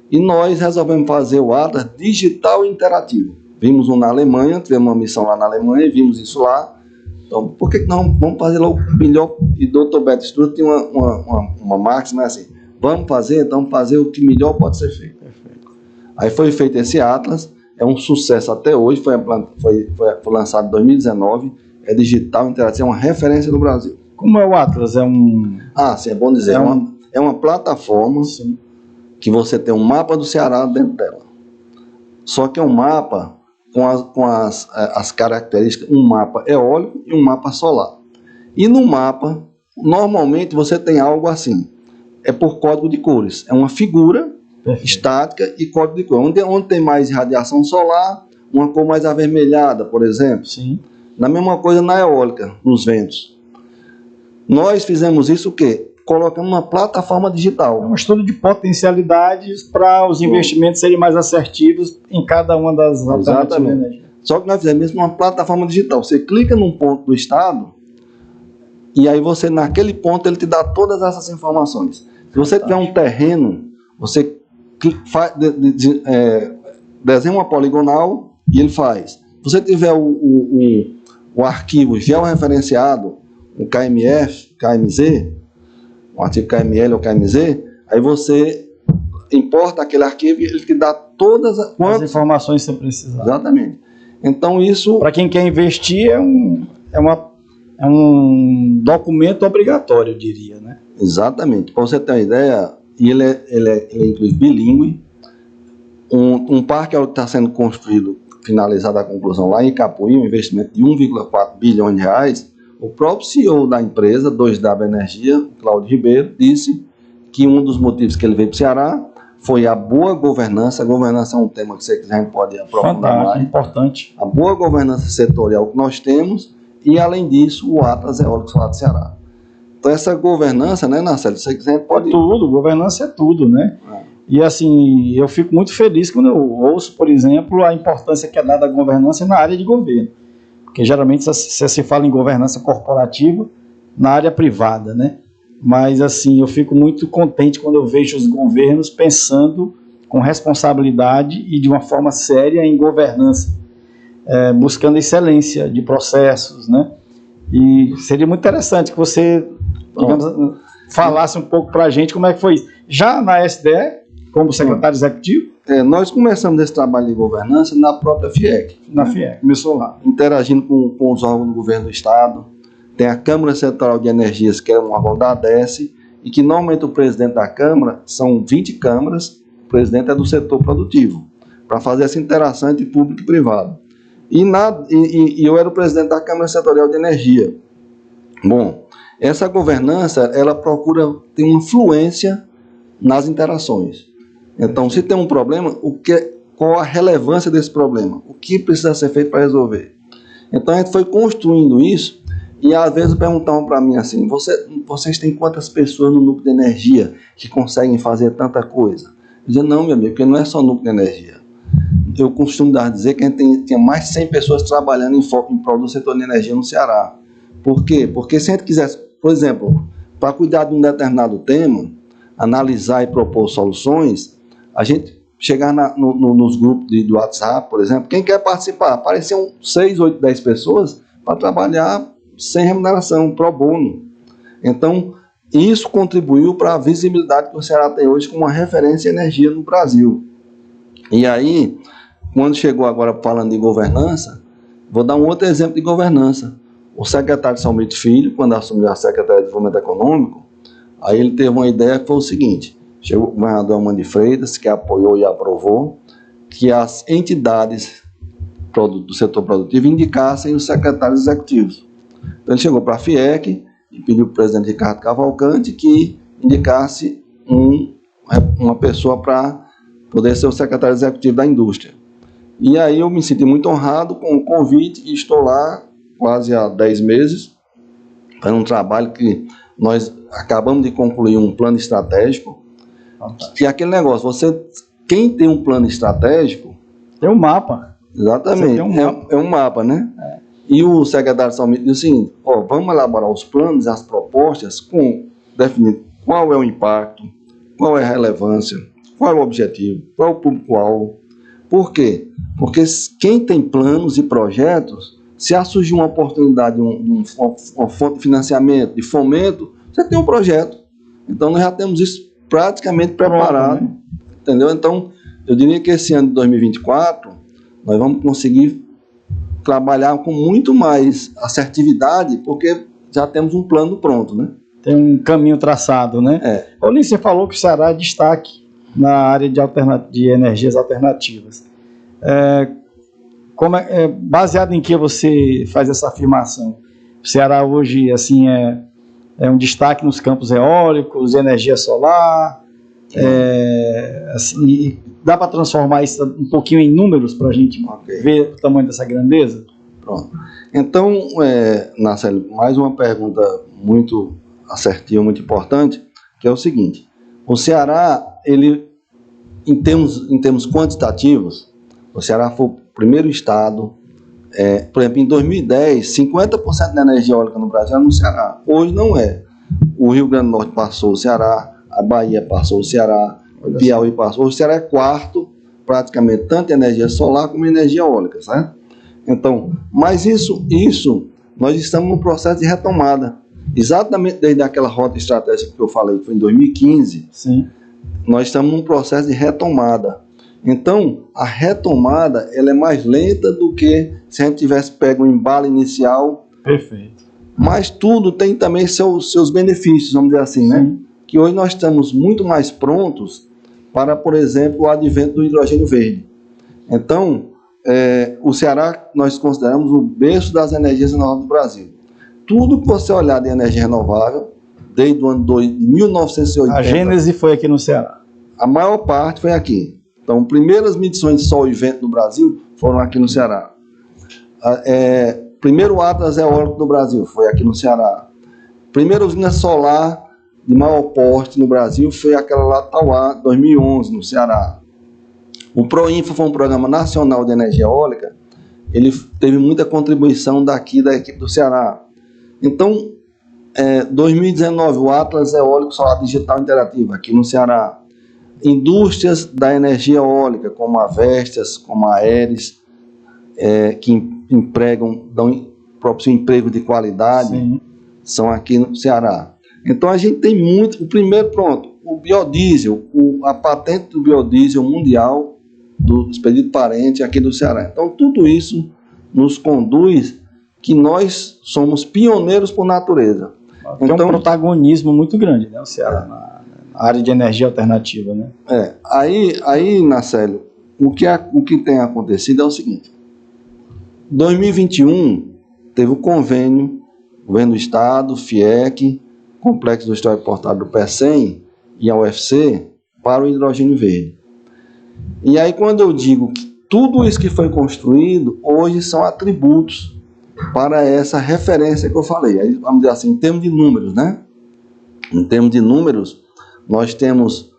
E nós resolvemos fazer o Atlas digital e interativo. Vimos um na Alemanha, tivemos uma missão lá na Alemanha e vimos isso lá. Então, por que não vamos fazer logo o melhor? E o Dr. Beto Estudo tinha uma máxima assim, vamos fazer, então fazer o que melhor pode ser feito. Perfeito. Aí foi feito esse Atlas, é um sucesso até hoje, foi lançado em 2019, é digital, interativo, é uma referência no Brasil. Como é o Atlas? Sim, é bom dizer, é uma plataforma, sim, que você tem um mapa do Ceará dentro dela. Só que é um mapa com as características, um mapa eólico e um mapa solar. E no mapa, normalmente você tem algo assim, é por código de cores, é uma figura estática e código de cor. Onde tem mais radiação solar, uma cor mais avermelhada, por exemplo. Sim. Na mesma coisa na eólica, nos ventos. Nós fizemos isso o quê? Colocamos uma plataforma digital. É um estudo de potencialidades para os investimentos serem mais assertivos em cada uma das alternativas. Só que nós fizemos mesmo uma plataforma digital. Você clica num ponto do estado e aí você, naquele ponto, ele te dá todas essas informações. Se você tiver um terreno, você desenha uma poligonal e ele faz. Se você tiver o arquivo georreferenciado, o KMF, KMZ, o arquivo KML ou KMZ, aí você importa aquele arquivo e ele te dá todas as informações que você precisar. Exatamente. Então isso... Para quem quer investir é um documento obrigatório, eu diria, né? Exatamente. Para você ter uma ideia, ele é inclusive bilíngue. Um parque que está sendo construído, finalizada a conclusão lá em Capuí, um investimento de 1,4 bilhões de reais. O próprio CEO da empresa, 2W Energia, Cláudio Ribeiro, disse que um dos motivos que ele veio para o Ceará foi a boa governança. A governança é um tema que você quiser, a gente pode aprofundar mais. Importante. A boa governança setorial que nós temos e, além disso, o Atlas Eólico Solar do Ceará. Então, essa governança, né, Narcélio, se você quiser, pode... É tudo, governança é tudo, né? E, assim, eu fico muito feliz quando eu ouço, por exemplo, a importância que é dada à governança na área de governo. Porque, geralmente, se fala em governança corporativa na área privada, né? Mas, assim, eu fico muito contente quando eu vejo os governos pensando com responsabilidade e de uma forma séria em governança, buscando excelência de processos, né? E seria muito interessante que você, digamos, falasse um pouco para a gente como é que foi isso. Já na SDE, como secretário executivo? Nós começamos esse trabalho de governança na própria FIEC. Na FIEC, começou lá. Interagindo com os órgãos do governo do Estado. Tem a Câmara Central de Energias, que é um órgão da ADES, e que normalmente o presidente da Câmara, são 20 câmaras, o presidente é do setor produtivo, para fazer essa interação entre público e privado. E eu era o presidente da Câmara Setorial de Energia. Bom, essa governança, ela procura ter uma fluência nas interações. Então, se tem um problema, qual a relevância desse problema? O que precisa ser feito para resolver? Então, a gente foi construindo isso, e às vezes perguntavam para mim assim, vocês têm quantas pessoas no núcleo de energia que conseguem fazer tanta coisa? Eu dizia, não, meu amigo, porque não é só núcleo de energia. Eu costumo dizer que a gente tinha mais de 100 pessoas trabalhando em prol do setor de energia no Ceará. Por quê? Porque se a gente quisesse, por exemplo, para cuidar de um determinado tema, analisar e propor soluções, a gente chegar nos grupos do WhatsApp, por exemplo, quem quer participar? Apareciam 6, 8, 10 pessoas para trabalhar sem remuneração, pro bono. Então, isso contribuiu para a visibilidade que o Ceará tem hoje como uma referência em energia no Brasil. E aí, quando chegou agora falando de governança, Vou dar um outro exemplo de governança. O secretário Salmito Filho, quando assumiu a Secretaria de Desenvolvimento Econômico, aí ele teve uma ideia que foi o seguinte: chegou o governador Armando de Freitas, que apoiou e aprovou que as entidades do setor produtivo indicassem os secretários executivos. Então ele chegou para a FIEC e pediu para o presidente Ricardo Cavalcante que indicasse uma pessoa para poder ser o secretário executivo da indústria. E aí eu me senti muito honrado com o convite e estou lá quase há 10 meses, fazendo um trabalho que nós acabamos de concluir um plano estratégico. Fantástico. E aquele negócio, quem tem um plano estratégico... Tem um mapa. Exatamente, é um mapa, né? É. E o secretário Salmito disse assim, vamos elaborar os planos, as propostas, definir qual é o impacto, qual é a relevância, qual é o objetivo, qual é o público-alvo. Por quê? Porque quem tem planos e projetos, se surgir uma oportunidade, uma fonte de financiamento, de fomento, você tem um projeto. Então, nós já temos isso praticamente preparado, né? Entendeu? Então, eu diria que esse ano de 2024, nós vamos conseguir trabalhar com muito mais assertividade, porque já temos um plano pronto, né? Tem um caminho traçado, né? Paulinho, você falou que o Ceará é destaque na área de energias alternativas. Baseado em que você faz essa afirmação? O Ceará hoje assim, é um destaque nos campos eólicos, energia solar, assim, dá para transformar isso um pouquinho em números para a gente ver o tamanho dessa grandeza? Pronto. Então, Nacélio, mais uma pergunta muito assertiva, muito importante, que é o seguinte: o Ceará, ele, em termos quantitativos, o Ceará foi o primeiro estado, por exemplo, em 2010, 50% da energia eólica no Brasil era no Ceará. Hoje não é. O Rio Grande do Norte passou o Ceará, a Bahia passou o Ceará, o Piauí passou. O Ceará é quarto, praticamente, tanto energia solar como energia eólica, certo? Então, mas isso nós estamos num processo de retomada. Exatamente desde aquela rota estratégica que eu falei, que foi em 2015, sim, nós estamos num processo de retomada. Então, a retomada ela é mais lenta do que se a gente tivesse pego um embalo inicial. Perfeito. Mas tudo tem também seus benefícios, vamos dizer assim, né? Que hoje nós estamos muito mais prontos para, por exemplo, o advento do hidrogênio verde. Então, o Ceará nós consideramos o berço das energias renováveis do Brasil. Tudo que você olhar de energia renovável, desde o ano de 1980... A gênese foi aqui no Ceará. A maior parte foi aqui. Então, primeiras medições de sol e vento no Brasil foram aqui no Ceará. Primeiro Atlas eólico do Brasil foi aqui no Ceará. Primeira usina solar de maior porte no Brasil foi aquela lá, Tauá, 2011, no Ceará. O PROINFA foi um programa nacional de energia eólica. Ele teve muita contribuição da equipe do Ceará. Então, 2019, o Atlas Eólico Solar Digital Interativo, aqui no Ceará. Indústrias da energia eólica, como a Vestas, como a Aeres, que proporcionam emprego de qualidade, sim, são aqui no Ceará. Então a gente tem muito. O primeiro, o biodiesel, a patente do biodiesel mundial, do Expedito Parente, aqui do Ceará. Então tudo isso nos conduz que nós somos pioneiros por natureza. Tem um protagonismo muito grande, né, o Ceará, na área de energia alternativa, né? Aí, Nacélio, o que tem acontecido é o seguinte: 2021 teve o convênio, governo do Estado, FIEC, Complexo Industrial e Portuário do PECEM e a UFC para o hidrogênio verde. E aí, quando eu digo que tudo isso que foi construído, hoje são atributos para essa referência que eu falei. Aí, vamos dizer assim, em termos de números, né? Em termos de números, nós temos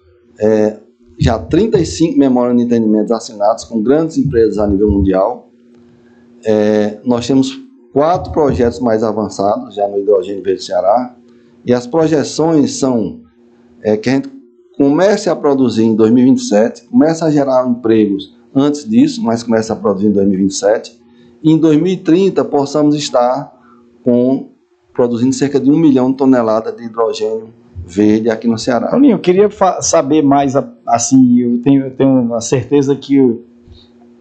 já 35 memórias de entendimentos assinados com grandes empresas a nível mundial. Nós temos 4 projetos mais avançados já no hidrogênio verde do Ceará. E as projeções são que a gente comece a produzir em 2027, comece a gerar empregos antes disso, mas comece a produzir em 2027. E em 2030 possamos estar produzindo cerca de 1 milhão de toneladas de hidrogênio verde aqui no Ceará. Paulinho, eu queria saber mais, assim, eu tenho a certeza que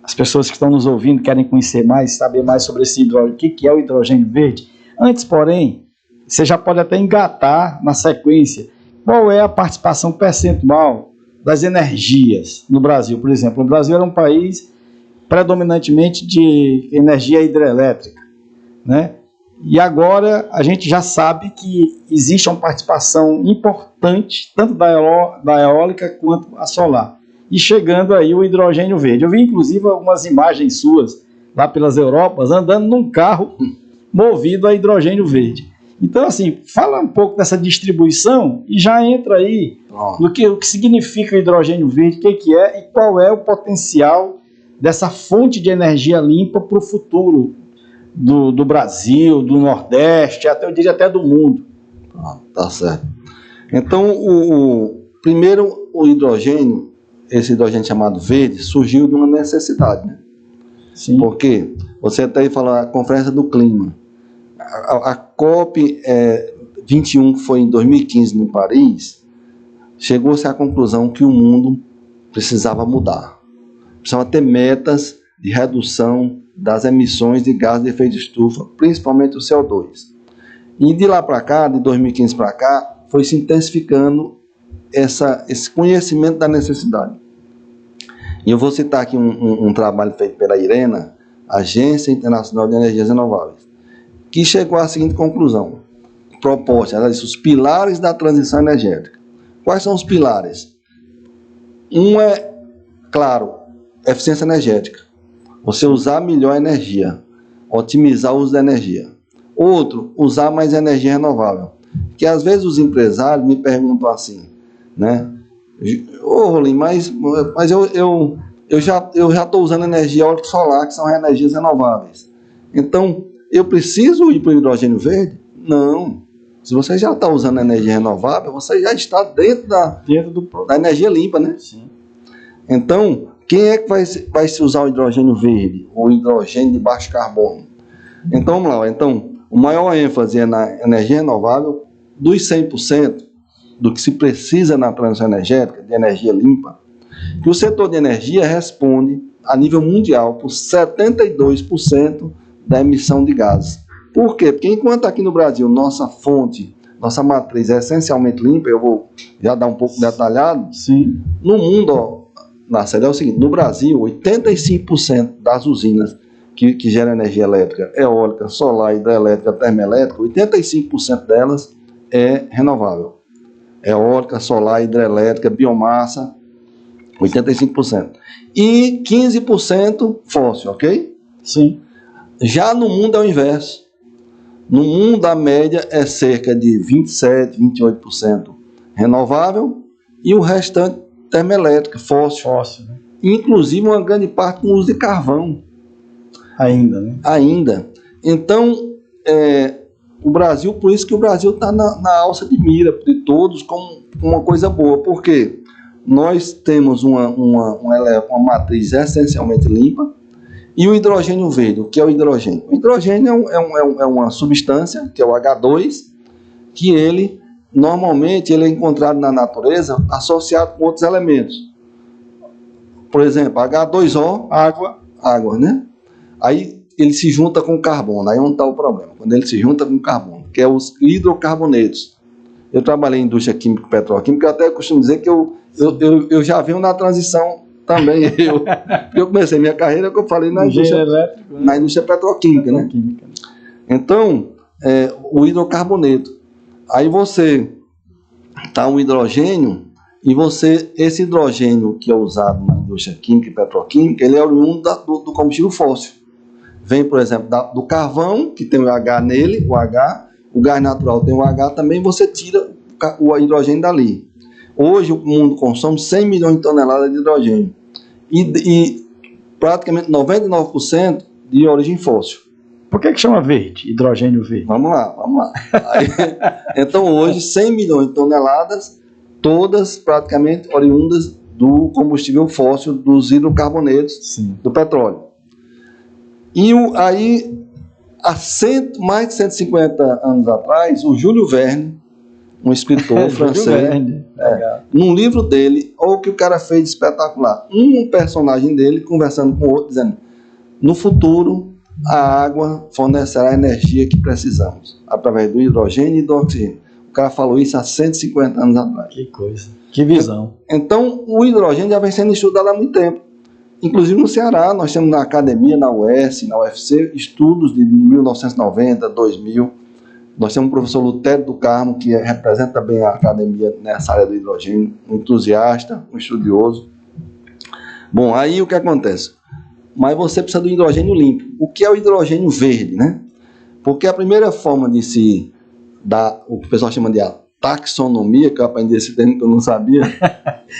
as pessoas que estão nos ouvindo querem conhecer mais, saber mais sobre esse hidrogênio, o que é o hidrogênio verde. Antes, porém, você já pode até engatar na sequência qual é a participação percentual das energias no Brasil. Por exemplo, o Brasil era um país predominantemente de energia hidrelétrica, né? E agora a gente já sabe que existe uma participação importante, tanto da eólica quanto a solar. E chegando aí o hidrogênio verde. Eu vi inclusive algumas imagens suas lá pelas Europas, andando num carro movido a hidrogênio verde. Então, assim, fala um pouco dessa distribuição e já entra aí no que, o que significa o hidrogênio verde, o que é e qual é o potencial dessa fonte de energia limpa para o futuro do Brasil, do Nordeste, até eu diria até do mundo. Tá certo. Então, primeiro, o hidrogênio, esse hidrogênio chamado verde, surgiu de uma necessidade, né? Sim. Porque você até falou a Conferência do Clima. A COP 21, que foi em 2015 em Paris, chegou-se à conclusão que o mundo precisava mudar. Precisava ter metas de redução das emissões de gases de efeito de estufa, principalmente o CO2. E de lá para cá, de 2015 para cá, foi se intensificando esse conhecimento da necessidade. E eu vou citar aqui um trabalho feito pela IRENA, Agência Internacional de Energias Renováveis, que chegou à seguinte conclusão, proposta, ela disse, os pilares da transição energética. Quais são os pilares? Um é, claro, eficiência energética. Você usar melhor a energia, otimizar o uso da energia. Outro, usar mais energia renovável. Que às vezes os empresários me perguntam assim, né? Ô, Rolim, mas eu já estou usando energia eólica e solar, que são energias renováveis. Então, eu preciso ir para o hidrogênio verde? Não. Se você já está usando energia renovável, você já está dentro da energia limpa, né? Sim. Então, quem é que vai se usar o hidrogênio verde? O hidrogênio de baixo carbono? Então, vamos lá. Então, o maior ênfase é na energia renovável, dos 100% do que se precisa na transição energética, de energia limpa, que o setor de energia responde, a nível mundial, por 72% da emissão de gases. Por quê? Porque enquanto aqui no Brasil nossa fonte, nossa matriz é essencialmente limpa, eu vou já dar um pouco detalhado. Sim. No mundo, é o seguinte, no Brasil, 85% das usinas que geram energia elétrica, eólica, solar, hidrelétrica, termoelétrica, 85% delas é renovável. Eólica, solar, hidrelétrica, biomassa, 85%. E 15% fóssil, ok? Sim. Já no mundo é o inverso. No mundo a média é cerca de 27%, 28% renovável e o restante termoelétrica, fóssil. Né? Inclusive uma grande parte com uso de carvão. Ainda, né? Ainda. Então, o Brasil, por isso que o Brasil está na alça de mira de todos como uma coisa boa. Por quê? Nós temos uma matriz essencialmente limpa. E o hidrogênio verde, o que é o hidrogênio? O hidrogênio é uma substância, que é o H2, que ele, normalmente, ele é encontrado na natureza associado com outros elementos. Por exemplo, H2O, água, né? Aí ele se junta com carbono, aí onde está o problema? Quando ele se junta com carbono, que é os hidrocarbonetos. Eu trabalhei em indústria química e petroquímica, eu até costumo dizer que eu já venho na transição também. Eu comecei minha carreira, que eu falei, na indústria petroquímica, né? Então, o hidrocarboneto. Aí você tá um hidrogênio, e esse hidrogênio que é usado na indústria química e petroquímica, ele é oriundo do combustível fóssil. Vem, por exemplo, do carvão, que tem o H nele, o gás natural tem o H também, você tira o hidrogênio dali. Hoje o mundo consome 100 milhões de toneladas de hidrogênio e praticamente 99% de origem fóssil. Por que chama verde, hidrogênio verde? Vamos lá. Então hoje 100 milhões de toneladas, todas praticamente oriundas do combustível fóssil, dos hidrocarbonetos. Sim. Do petróleo. E aí, há mais de 150 anos atrás, o Júlio Verne, um escritor francês. Num livro dele, olha o que o cara fez de espetacular. Um personagem dele conversando com o outro, dizendo: no futuro, a água fornecerá a energia que precisamos, através do hidrogênio e do oxigênio. O cara falou isso há 150 anos atrás. Que coisa, que visão. Então, o hidrogênio já vem sendo estudado há muito tempo. Inclusive no Ceará, nós temos na academia, na UES, na UFC, estudos de 1990, 2000. Nós temos o professor Lutério do Carmo, que representa bem a academia nessa área do hidrogênio, um entusiasta, um estudioso. Bom, aí o que acontece? Mas você precisa do hidrogênio limpo. O que é o hidrogênio verde, né? Porque a primeira forma de se dar, o que o pessoal chama de a taxonomia, que eu aprendi esse termo que eu não sabia,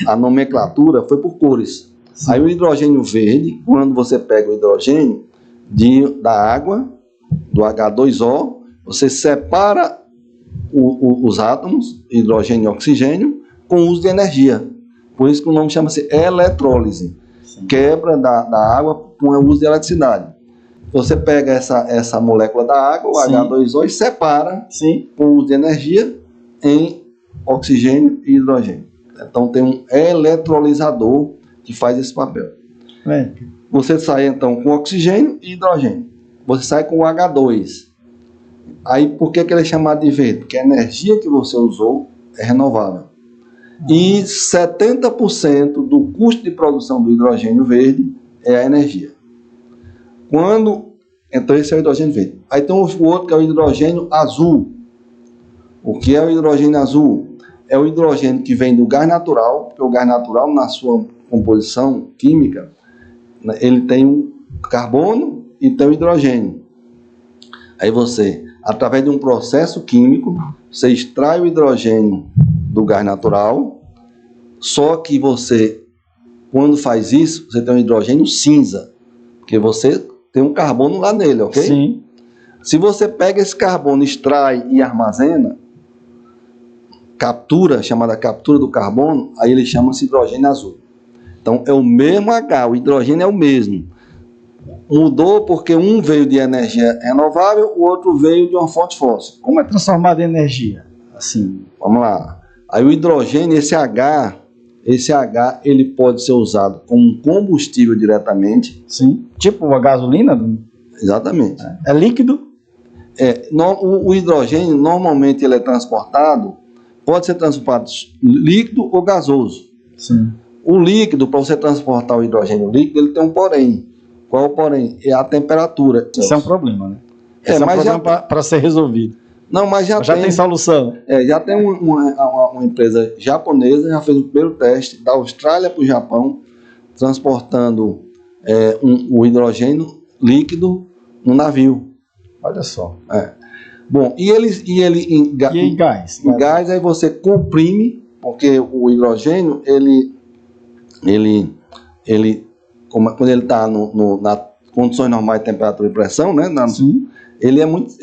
a nomenclatura, foi por cores. Sim. Aí o hidrogênio verde, quando você pega o hidrogênio da água, do H2O, você separa os átomos, hidrogênio e oxigênio, com uso de energia. Por isso que o nome chama-se eletrólise. Sim. Quebra da água com o uso de eletricidade. Você pega essa molécula da água, o Sim. H2O, e separa Sim. com o uso de energia em oxigênio e hidrogênio. Então tem um eletrolisador que faz esse papel. Você sai então com oxigênio e hidrogênio. Você sai com o H2. Aí por que ele é chamado de verde? Porque a energia que você usou é renovável. E 70% do custo de produção do hidrogênio verde é a energia. Então esse é o hidrogênio verde. Aí tem o outro que é o hidrogênio azul. O que é o hidrogênio azul? É o hidrogênio que vem do gás natural, porque o gás natural, na sua composição química, ele tem um carbono e tem o hidrogênio. Aí você, através de um processo químico, você extrai o hidrogênio do gás natural, só que você, quando faz isso, você tem um hidrogênio cinza, porque você tem um carbono lá nele, ok? Sim. Se você pega esse carbono, extrai e armazena, chamada captura do carbono, aí ele chama-se hidrogênio azul. Então é o mesmo H, o hidrogênio é o mesmo. Mudou porque um veio de energia renovável, o outro veio de uma fonte fóssil. Como é transformado em energia? Assim. Vamos lá. Aí o hidrogênio, esse H, ele pode ser usado como combustível diretamente. Sim. Tipo a gasolina? Exatamente. É líquido? O hidrogênio, normalmente, ele é transportado, pode ser transportado líquido ou gasoso. Sim. O líquido, para você transportar o hidrogênio líquido, ele tem um porém. Qual é o porém? É a temperatura. Isso é um problema, né? Esse é um problema para ser resolvido. Não, mas já tem solução. Já tem uma empresa japonesa, já fez o primeiro teste da Austrália para o Japão, transportando o hidrogênio líquido no navio. Olha só. Bom, e em gás? Em gás, aí você comprime, porque o hidrogênio, quando ele está nas condições normais de temperatura e pressão, né? Sim. Ele é muito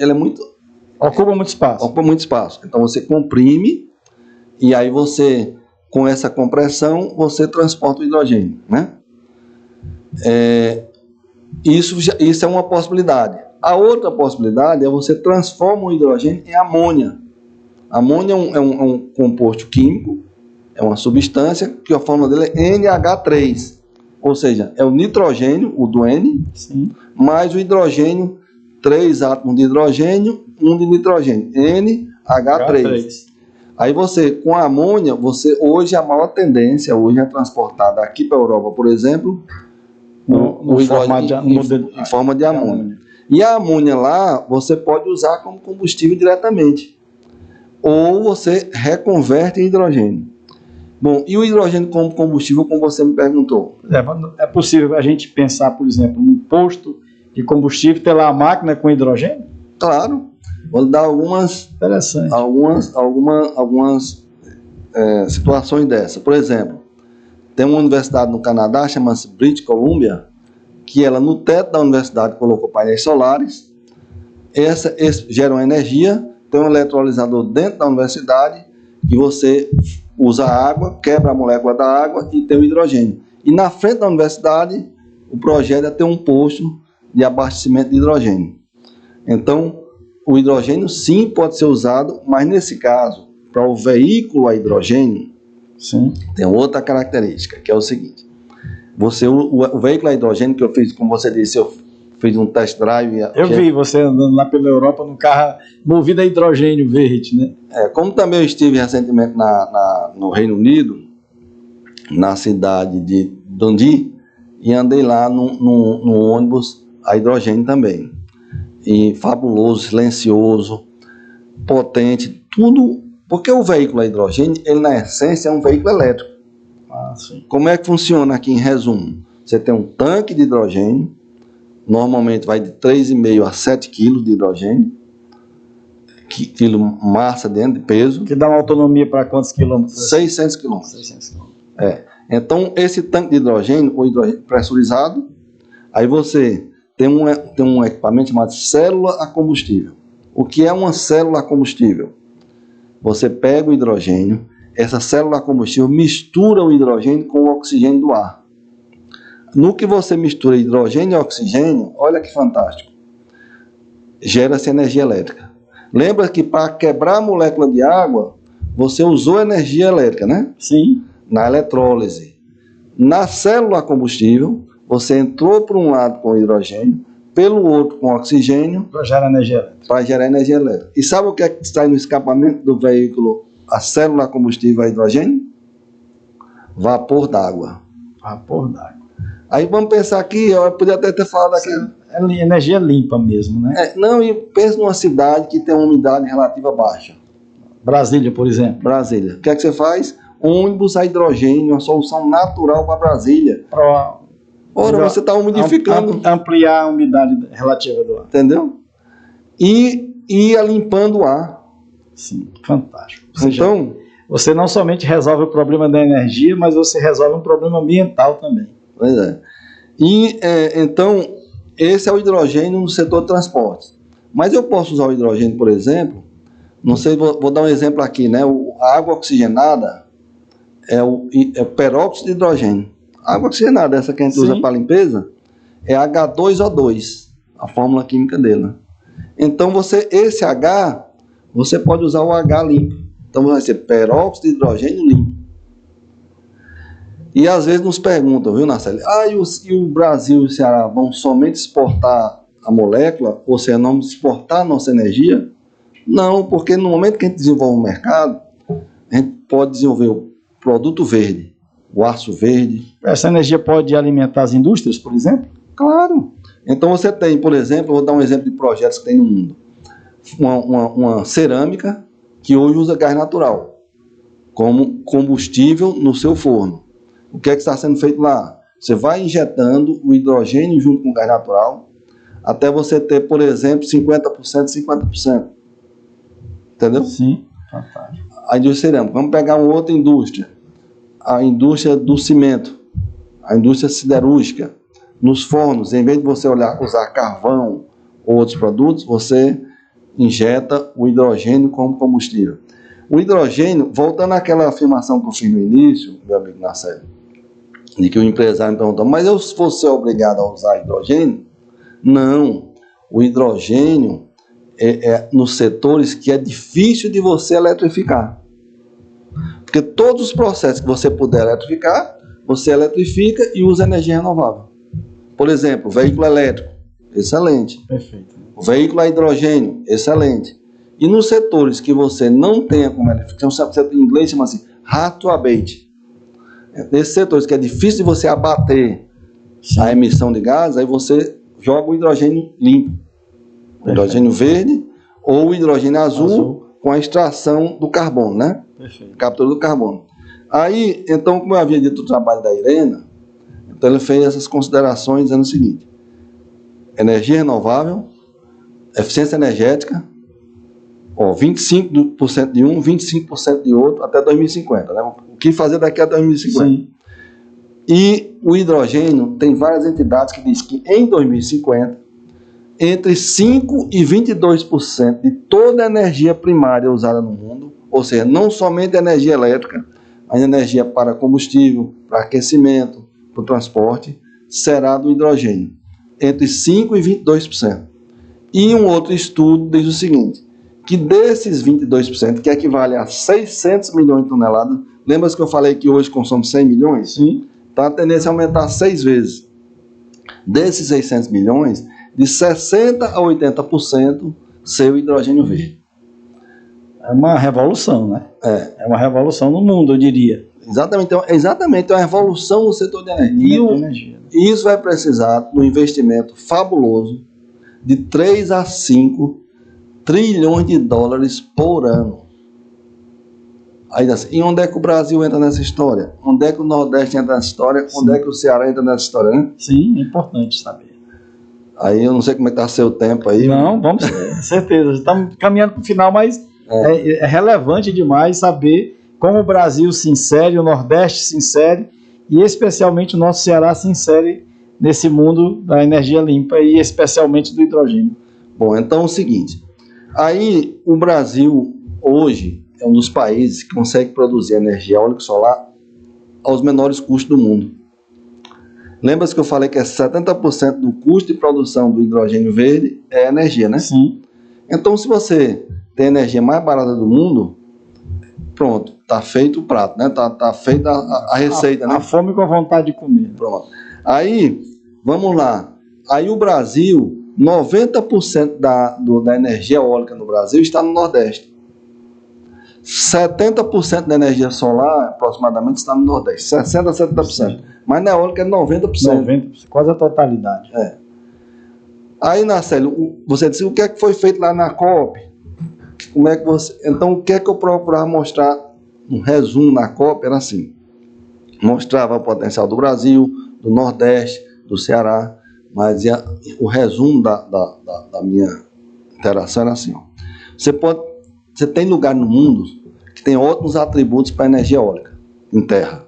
ocupa muito espaço. Ocupa muito espaço. Então você comprime e aí você, com essa compressão, você transporta o hidrogênio, né? Isso é uma possibilidade. A outra possibilidade é você transforma o hidrogênio em amônia. Amônia é um composto químico, é uma substância que a fórmula dele é NH3. Ou seja, é o nitrogênio, o do N, Sim. mais o hidrogênio, 3 átomos de hidrogênio, 1 de nitrogênio, NH3. Aí você, com a amônia, hoje a maior tendência hoje é transportada aqui para a Europa, por exemplo, em forma de amônia. E a amônia lá, você pode usar como combustível diretamente. Ou você reconverte em hidrogênio. Bom, e o hidrogênio como combustível, como você me perguntou? É possível a gente pensar, por exemplo, num posto de combustível, ter lá a máquina com hidrogênio? Claro. Vou dar algumas situações dessas. Por exemplo, tem uma universidade no Canadá, chama-se British Columbia, que ela no teto da universidade colocou painéis solares, geram energia, tem um eletrolisador dentro da universidade, que você usa a água, quebra a molécula da água e tem o hidrogênio. E na frente da universidade, o projeto é ter um posto de abastecimento de hidrogênio. Então, o hidrogênio sim pode ser usado, mas nesse caso, para o veículo a hidrogênio, Sim. tem outra característica, que é o seguinte. O veículo a hidrogênio que eu fiz, como você disse, eu fiz um test drive. Eu vi você andando lá pela Europa no carro movido a hidrogênio verde, né? Como também eu estive recentemente no Reino Unido, na cidade de Dundee, e andei lá num ônibus a hidrogênio também. E fabuloso, silencioso, potente, tudo. Porque o veículo a hidrogênio, ele na essência é um veículo elétrico. Sim. Como é que funciona aqui em resumo? Você tem um tanque de hidrogênio, normalmente vai de 3,5 a 7 kg de hidrogênio, quilo massa dentro de peso. Que dá uma autonomia para quantos quilômetros? 600 km. 600 quilômetros. Então, esse tanque de hidrogênio, o hidrogênio pressurizado, aí você tem um equipamento chamado célula a combustível. O que é uma célula a combustível? Você pega o hidrogênio, essa célula a combustível mistura o hidrogênio com o oxigênio do ar. No que você mistura hidrogênio e oxigênio, olha que fantástico, gera-se energia elétrica. Lembra que para quebrar a molécula de água, você usou energia elétrica, né? Sim. Na eletrólise. Na célula a combustível, você entrou por um lado com hidrogênio, pelo outro com oxigênio, Para gerar energia elétrica. Para gerar energia elétrica. E sabe o que é que sai no escapamento do veículo, a célula a combustível a hidrogênio? Vapor d'água. Vapor d'água. Aí vamos pensar aqui, eu podia até ter falado aqui. É energia limpa mesmo, né? Não, e pensa numa cidade que tem uma umidade relativa baixa. Brasília, por exemplo. Brasília. O que é que você faz? Ônibus a hidrogênio, uma solução natural para Brasília. Ora, você está umidificando. Ampliar a umidade relativa do ar. Entendeu? E ia limpando o ar. Sim, fantástico. Então, você não somente resolve o problema da energia, mas você resolve um problema ambiental também. Pois é. E, então, esse é o hidrogênio no setor de transportes. Mas eu posso usar o hidrogênio, por exemplo, não sei, vou dar um exemplo aqui, né? A água oxigenada é o peróxido de hidrogênio. A água oxigenada, essa que a gente usa para limpeza, é H2O2, a fórmula química dele. Então, esse H, você pode usar o H limpo. Então, vai ser peróxido de hidrogênio limpo. E às vezes nos perguntam, viu, Narcélio? E o Brasil e o Ceará vão somente exportar a molécula, ou seja, não exportar a nossa energia? Não, porque no momento que a gente desenvolve um mercado, a gente pode desenvolver o produto verde, o aço verde. Essa energia pode alimentar as indústrias, por exemplo? Claro. Então você tem, por exemplo, vou dar um exemplo de projetos que tem no mundo. Uma cerâmica que hoje usa gás natural como combustível no seu forno. O que é que está sendo feito lá? Você vai injetando o hidrogênio junto com o gás natural até você ter, por exemplo, 50%, 50%. Entendeu? Sim, fantástico. A indústria cerâmica. Vamos pegar uma outra indústria. A indústria do cimento. A indústria siderúrgica. Nos fornos, em vez de você usar carvão ou outros produtos, você injeta o hidrogênio como combustível. O hidrogênio, voltando àquela afirmação que eu fiz no início, meu amigo Narcélio, de que o empresário me perguntou, mas eu vou ser obrigado a usar hidrogênio? Não. O hidrogênio é nos setores que é difícil de você eletrificar. Porque todos os processos que você puder eletrificar, você eletrifica e usa energia renovável. Por exemplo, veículo elétrico, excelente. Perfeito. O veículo a hidrogênio, excelente. E nos setores que você não tenha como eletrificar, em inglês chama assim, hard to abate. Nesses setores que é difícil de você abater a emissão de gás, aí você joga o hidrogênio limpo. O hidrogênio verde ou o hidrogênio azul com a extração do carbono, né? Perfeito. Captura do carbono. Aí, então, como eu havia dito o trabalho da Irena, então ele fez essas considerações dizendo o seguinte: energia renovável, eficiência energética, 25% de um, 25% de outro, até 2050, né? O que fazer daqui a 2050? Sim. E o hidrogênio, tem várias entidades que dizem que em 2050, entre 5% e 22% de toda a energia primária usada no mundo, ou seja, não somente a energia elétrica, a energia para combustível, para aquecimento, para o transporte, será do hidrogênio, entre 5% e 22%. E um outro estudo diz o seguinte, que desses 22%, que equivale a 600 milhões de toneladas, lembra que eu falei que hoje consome 100 milhões? Sim. Então a tendência é aumentar 6 vezes. Desses 600 milhões, de 60% a 80% ser o hidrogênio verde. É uma revolução, né? É uma revolução no mundo, eu diria. Exatamente, é uma revolução no setor de energia. E isso vai precisar de um investimento fabuloso de 3 a 5 trilhões de dólares por ano. Aí, assim, e onde é que o Brasil entra nessa história? Onde é que o Nordeste entra nessa história? Sim. Onde é que o Ceará entra nessa história, né? Sim, é importante saber. Aí eu não sei como é que está seu tempo aí. Não, vamos, certeza. Estamos caminhando para o final, mas é relevante demais saber como o Brasil se insere, o Nordeste se insere, e especialmente o nosso Ceará se insere nesse mundo da energia limpa e especialmente do hidrogênio. Bom, então é o seguinte, aí o Brasil hoje é um dos países que consegue produzir energia eólica e solar aos menores custos do mundo. Lembra-se que eu falei que 70% do custo de produção do hidrogênio verde é energia, né? Sim. Então, se você tem a energia mais barata do mundo, pronto, tá feito o prato, né? Tá feita a receita, né? A fome com a vontade de comer. Pronto. Aí, vamos lá. Aí o Brasil, 90% da energia eólica no Brasil está no Nordeste. 70% da energia solar, aproximadamente, está no Nordeste. 60% a 70%. Sim. Mas na eólica é 90%. 90%, quase a totalidade. Aí, Narcélio, você disse o que é que foi feito lá na COP? Como é que você... Então, o que é que eu procurava mostrar? Um resumo na COP era assim. Mostrava o potencial do Brasil, do Nordeste, do Ceará, mas o resumo da minha interação era assim. Ó. Você tem lugar no mundo que tem ótimos atributos para energia eólica em terra.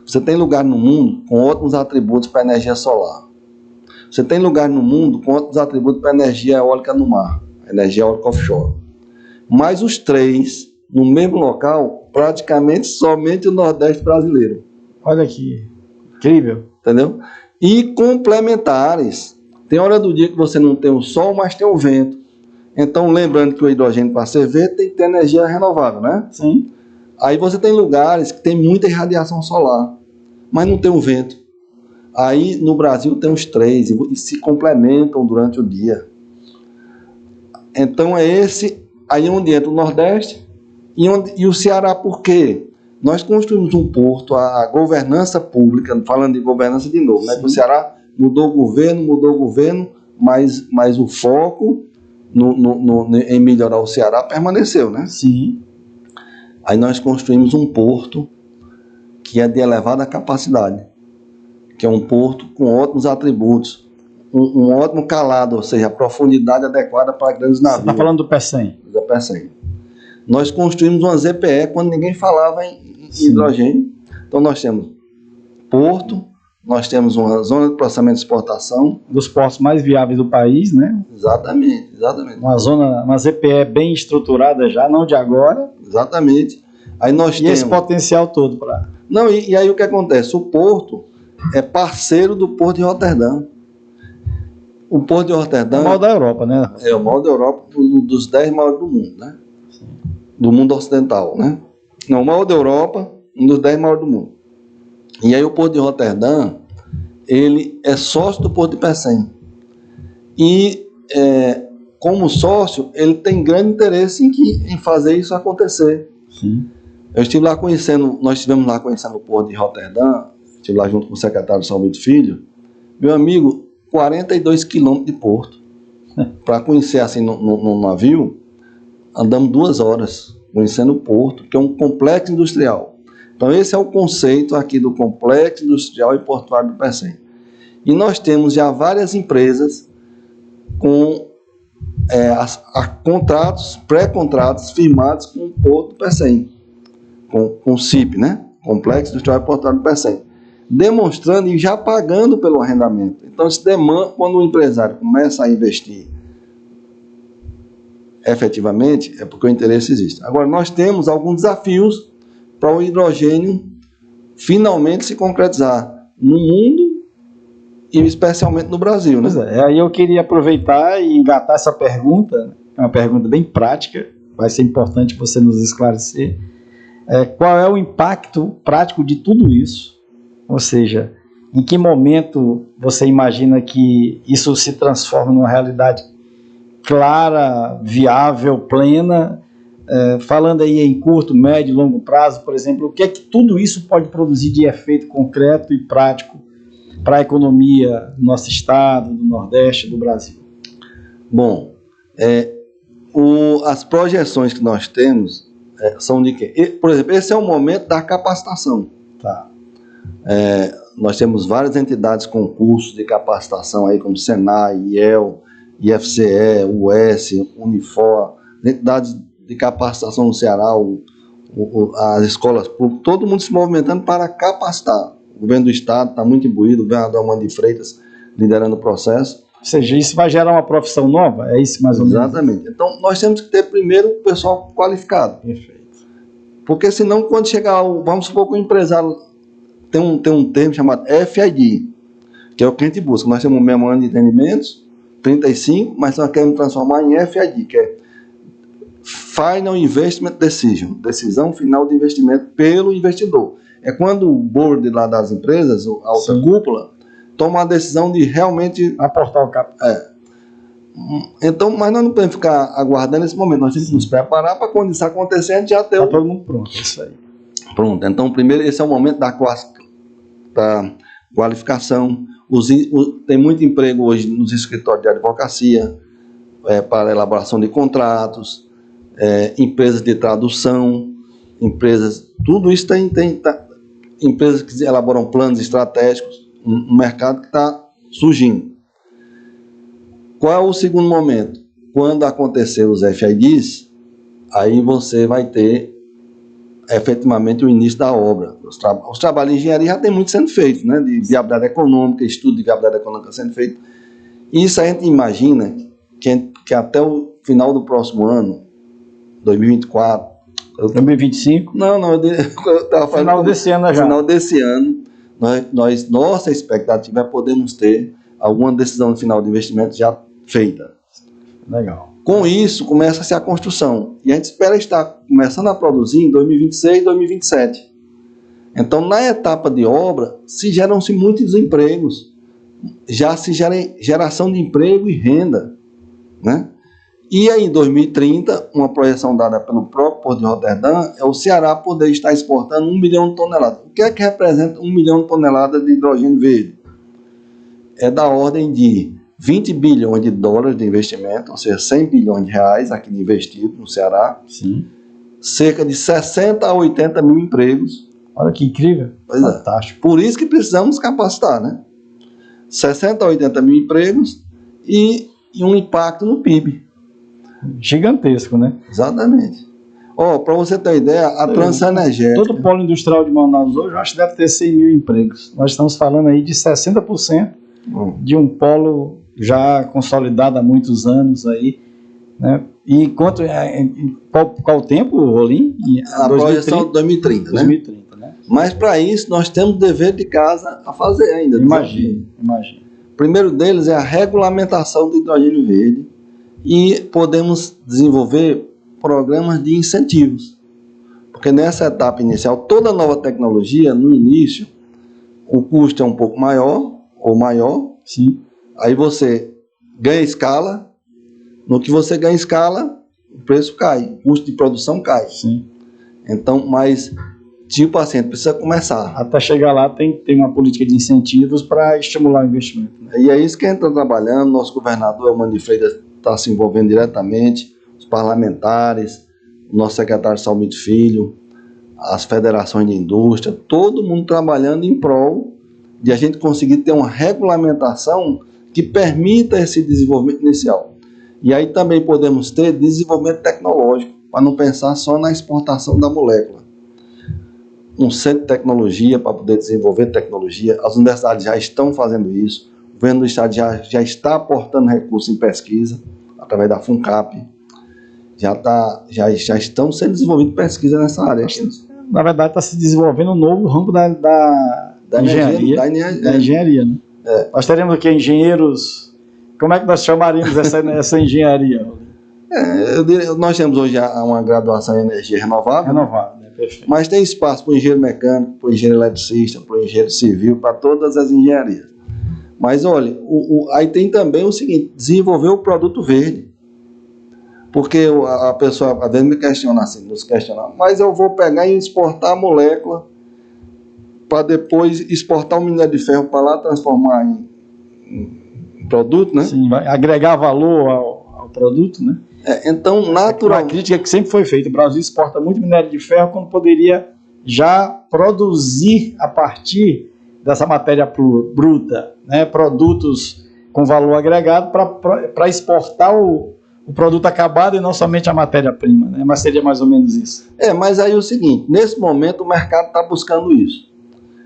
Você tem lugar no mundo com ótimos atributos para energia solar. Você tem lugar no mundo com ótimos atributos para energia eólica no mar, energia eólica offshore. Mas os três, no mesmo local, praticamente somente o Nordeste brasileiro. Olha que incrível. Entendeu? E complementares. Tem hora do dia que você não tem o sol, mas tem o vento. Então, lembrando que o hidrogênio, para ser verde, tem que ter energia renovável, né? Sim. Aí você tem lugares que tem muita irradiação solar, mas não tem o vento. Aí, no Brasil, tem os três e se complementam durante o dia. Então, é esse aí onde entra o Nordeste e o Ceará. Por quê? Nós construímos um porto, a governança pública, falando de governança de novo, né? O Ceará mudou o governo, mas o foco em melhorar o Ceará permaneceu, né? Sim. Aí nós construímos um porto que é de elevada capacidade, que é um porto com ótimos atributos, um ótimo calado, ou seja, a profundidade adequada para grandes navios. Você está falando do PECEM? Do PECEM. Nós construímos uma ZPE quando ninguém falava em hidrogênio. Então nós temos porto, nós temos uma zona de processamento de exportação. Dos portos mais viáveis do país, né? Exatamente. Uma ZPE bem estruturada já, não de agora. Exatamente. Aí nós temos esse potencial todo para... Não, e aí o que acontece? O porto é parceiro do Porto de Roterdã. O Porto de Roterdã... É o maior da Europa, né? É o maior da Europa, um dos 10 maiores do mundo, né? Sim. Do mundo ocidental, né? Não, o maior da Europa, um dos 10 maiores do mundo. E aí o Porto de Roterdã, ele é sócio do Porto de Pecém. E, como sócio, ele tem grande interesse em fazer isso acontecer. Sim. Nós estivemos lá conhecendo o Porto de Roterdã, estive lá junto com o secretário Salmito Filho. Meu amigo, 42 quilômetros de porto. Para conhecer assim no navio, andamos 2 horas conhecendo o porto, que é um complexo industrial. Então esse é o conceito aqui do complexo industrial e portuário do Pecém. E nós temos já várias empresas com contratos, pré-contratos firmados com o Porto do Pecém, com o CIP, né? Complexo Industrial e Portuário do Pecém, demonstrando e já pagando pelo arrendamento. Então, quando o empresário começa a investir efetivamente, é porque o interesse existe. Agora, nós temos alguns desafios para o hidrogênio finalmente se concretizar no mundo e especialmente no Brasil, né? Pois é, aí eu queria aproveitar e engatar essa pergunta é uma pergunta bem prática, vai ser importante você nos esclarecer. Qual é o impacto prático de tudo isso? Ou seja, em que momento você imagina que isso se transforma numa realidade clara, viável, plena? Falando aí em curto, médio e longo prazo, por exemplo, o que é que tudo isso pode produzir de efeito concreto e prático para a economia do nosso estado, do Nordeste, do Brasil? Bom, as projeções que nós temos são de quê? Por exemplo, esse é o momento da capacitação. Tá. Nós temos várias entidades com cursos de capacitação aí, como Senai, IEL, IFCE, US, Unifor, entidades de capacitação no Ceará, as escolas públicas, todo mundo se movimentando para capacitar. O governo do estado está muito imbuído, o governador Armando de Freitas liderando o processo. Ou seja, isso vai gerar uma profissão nova? É isso mais ou menos? Exatamente. Então, nós temos que ter primeiro o pessoal qualificado. Perfeito. Porque senão, quando chegar, vamos supor que o empresário tem um termo chamado FID, que é o que a gente busca. Nós temos um memorando de entendimentos, 35, mas nós queremos transformar em FID, que é Final Investment Decision, decisão final de investimento pelo investidor. É quando o board lá das empresas, a alta cúpula, toma a decisão de realmente aportar o capital. Então, mas nós não podemos ficar aguardando esse momento, nós temos que nos preparar para quando isso acontecer, a gente já ter todo mundo pronto, é isso aí. Pronto, então primeiro esse é o momento da qualificação. Tem muito emprego hoje nos escritórios de advocacia, para elaboração de contratos, empresas de tradução, tudo isso tem empresas que elaboram planos estratégicos, um mercado que está surgindo. Qual é o segundo momento? Quando acontecer os FIDs, aí você vai ter efetivamente o início da obra. Os trabalhos de engenharia já tem muito sendo feito, né? De viabilidade econômica, estudo de viabilidade econômica sendo feito. E isso a gente imagina que até o final do próximo ano, 2024... 2025? Não, eu estava falando... Final desse ano já. Final desse ano, nossa expectativa é podermos ter alguma decisão no final de investimento já feita. Legal. Com isso, começa-se a construção. E a gente espera estar começando a produzir em 2026, 2027. Então, na etapa de obra, geram-se muitos empregos. Já se gera geração de emprego e renda, né? E aí, em 2030, uma projeção dada pelo próprio Porto de Roterdã é o Ceará poder estar exportando 1 milhão de toneladas. O que é que representa 1 milhão de toneladas de hidrogênio verde? É da ordem de 20 bilhões de dólares de investimento, ou seja, 100 bilhões de reais aqui investido no Ceará. Sim. Cerca de 60 a 80 mil empregos. Olha que incrível. Pois fantástico. Por isso que precisamos capacitar, né? 60 a 80 mil empregos e um impacto no PIB. Gigantesco, né? Exatamente. Para você ter uma ideia, a transição energética... Todo o polo industrial de Manaus hoje, eu acho que deve ter 100 mil empregos. Nós estamos falando aí de 60% de um polo já consolidado há muitos anos aí, né? E qual o tempo, Rolim? A projeção 2030, né? 2030, né? Mas para isso nós temos dever de casa a fazer ainda. Imagina. O primeiro deles é a regulamentação do hidrogênio verde e podemos desenvolver programas de incentivos. Porque nessa etapa inicial, toda nova tecnologia, no início, o custo é um pouco maior ou maior. Sim. Aí você ganha escala. No que você ganha escala, o preço cai, o custo de produção cai. Sim. Então, mas tipo assim, precisa começar. Até chegar lá tem uma política de incentivos para estimular o investimento, né? E é isso que a gente está trabalhando. Nosso governador Armando de Freitas está se envolvendo diretamente, os parlamentares, o nosso secretário Salmito Filho, as federações de indústria, todo mundo trabalhando em prol de a gente conseguir ter uma regulamentação que permita esse desenvolvimento inicial. E aí também podemos ter desenvolvimento tecnológico, para não pensar só na exportação da molécula. Um centro de tecnologia para poder desenvolver tecnologia. As universidades já estão fazendo isso. O governo do estado já está aportando recursos em pesquisa, através da FUNCAP. Já estão sendo desenvolvidas pesquisas nessa área. Na verdade, está se desenvolvendo um novo ramo da engenharia. Da engenharia, né? Nós teremos aqui engenheiros. Como é que nós chamaríamos essa engenharia? Nós temos hoje uma graduação em energia renovável. Renovável, né? Perfeito. Mas tem espaço para o engenheiro mecânico, para o engenheiro eletricista, para o engenheiro civil, para todas as engenharias. Mas olha, aí tem também o seguinte, desenvolver o produto verde. Porque a pessoa às vezes me questiona assim, nos questiona, mas eu vou pegar e exportar a molécula para depois exportar o minério de ferro para lá transformar em produto, né? Sim, vai agregar valor ao produto, né? Então, naturalmente... Uma crítica que sempre foi feita, o Brasil exporta muito minério de ferro quando poderia já produzir a partir dessa matéria bruta, né, produtos com valor agregado para exportar o produto acabado e não somente a matéria-prima, né? Mas seria mais ou menos isso. Mas aí é o seguinte, nesse momento o mercado está buscando isso.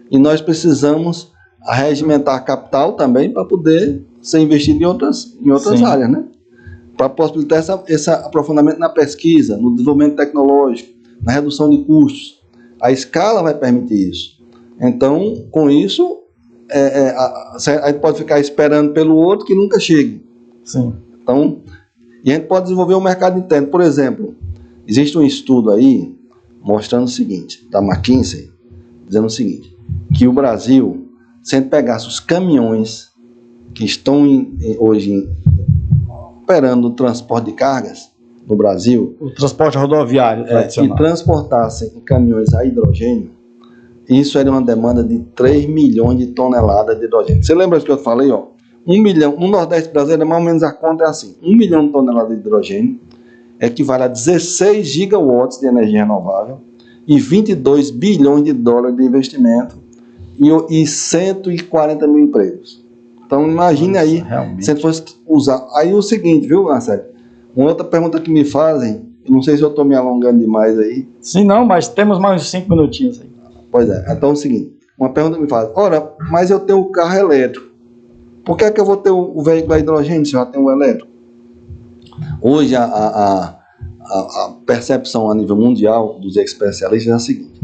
E nós precisamos regimentar capital também para poder ser investido em outras áreas, né? Para possibilitar esse aprofundamento na pesquisa, no desenvolvimento tecnológico, na redução de custos. A escala vai permitir isso. Então, com isso, a gente pode ficar esperando pelo outro que nunca chegue. Sim. Então, e a gente pode desenvolver um mercado interno. Por exemplo, existe um estudo aí mostrando o seguinte, da McKinsey, dizendo o seguinte, que o Brasil, se a gente pegasse os caminhões que estão hoje operando o transporte de cargas no Brasil, o transporte rodoviário tradicional, e transportassem em caminhões a hidrogênio, isso era uma demanda de 3 milhões de toneladas de hidrogênio. Você lembra que eu falei, 1 milhão, no Nordeste brasileiro, mais ou menos a conta é assim, 1 milhão de toneladas de hidrogênio equivale a 16 gigawatts de energia renovável e 22 bilhões de dólares de investimento e 140 mil empregos. Então imagine aí, realmente, se a gente fosse usar. Aí o seguinte, viu, Marcelo? Uma outra pergunta que me fazem, eu não sei se eu estou me alongando demais aí. Sim, não, mas temos mais uns 5 minutinhos aí. Pois é, então é o seguinte, uma pergunta que me fazem, ora, mas eu tenho o carro elétrico, por que é que eu vou ter o veículo a hidrogênio se eu já tenho o elétrico? Hoje a percepção a nível mundial dos especialistas é a seguinte,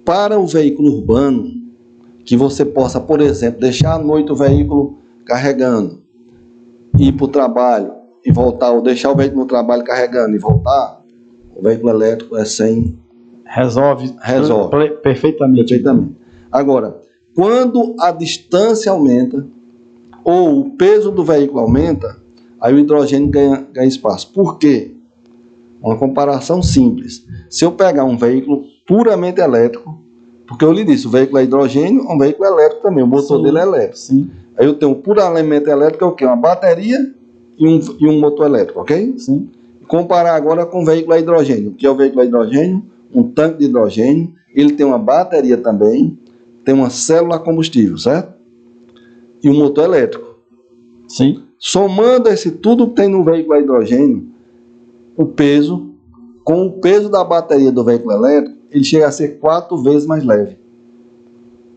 para o veículo urbano, que você possa, por exemplo, deixar à noite o veículo carregando, ir para o trabalho e voltar, ou deixar o veículo no trabalho carregando e voltar, o veículo elétrico é sem... Resolve. Perfeitamente. Agora, quando a distância aumenta, ou o peso do veículo aumenta, aí o hidrogênio ganha espaço. Por quê? Uma comparação simples. Se eu pegar um veículo puramente elétrico, porque eu lhe disse, o veículo é hidrogênio, é um veículo elétrico também, o motor dele é elétrico. Sim. Aí eu tenho um puro elemento elétrico, é o quê? Uma bateria e um motor elétrico, ok? Sim. Comparar agora com o veículo a hidrogênio. O que é o veículo a hidrogênio? Um tanque de hidrogênio, ele tem uma bateria também, tem uma célula a combustível, certo? E um motor elétrico. Sim. Somando esse tudo que tem no veículo a hidrogênio, o peso, com o peso da bateria do veículo elétrico, ele chega a ser 4 vezes mais leve.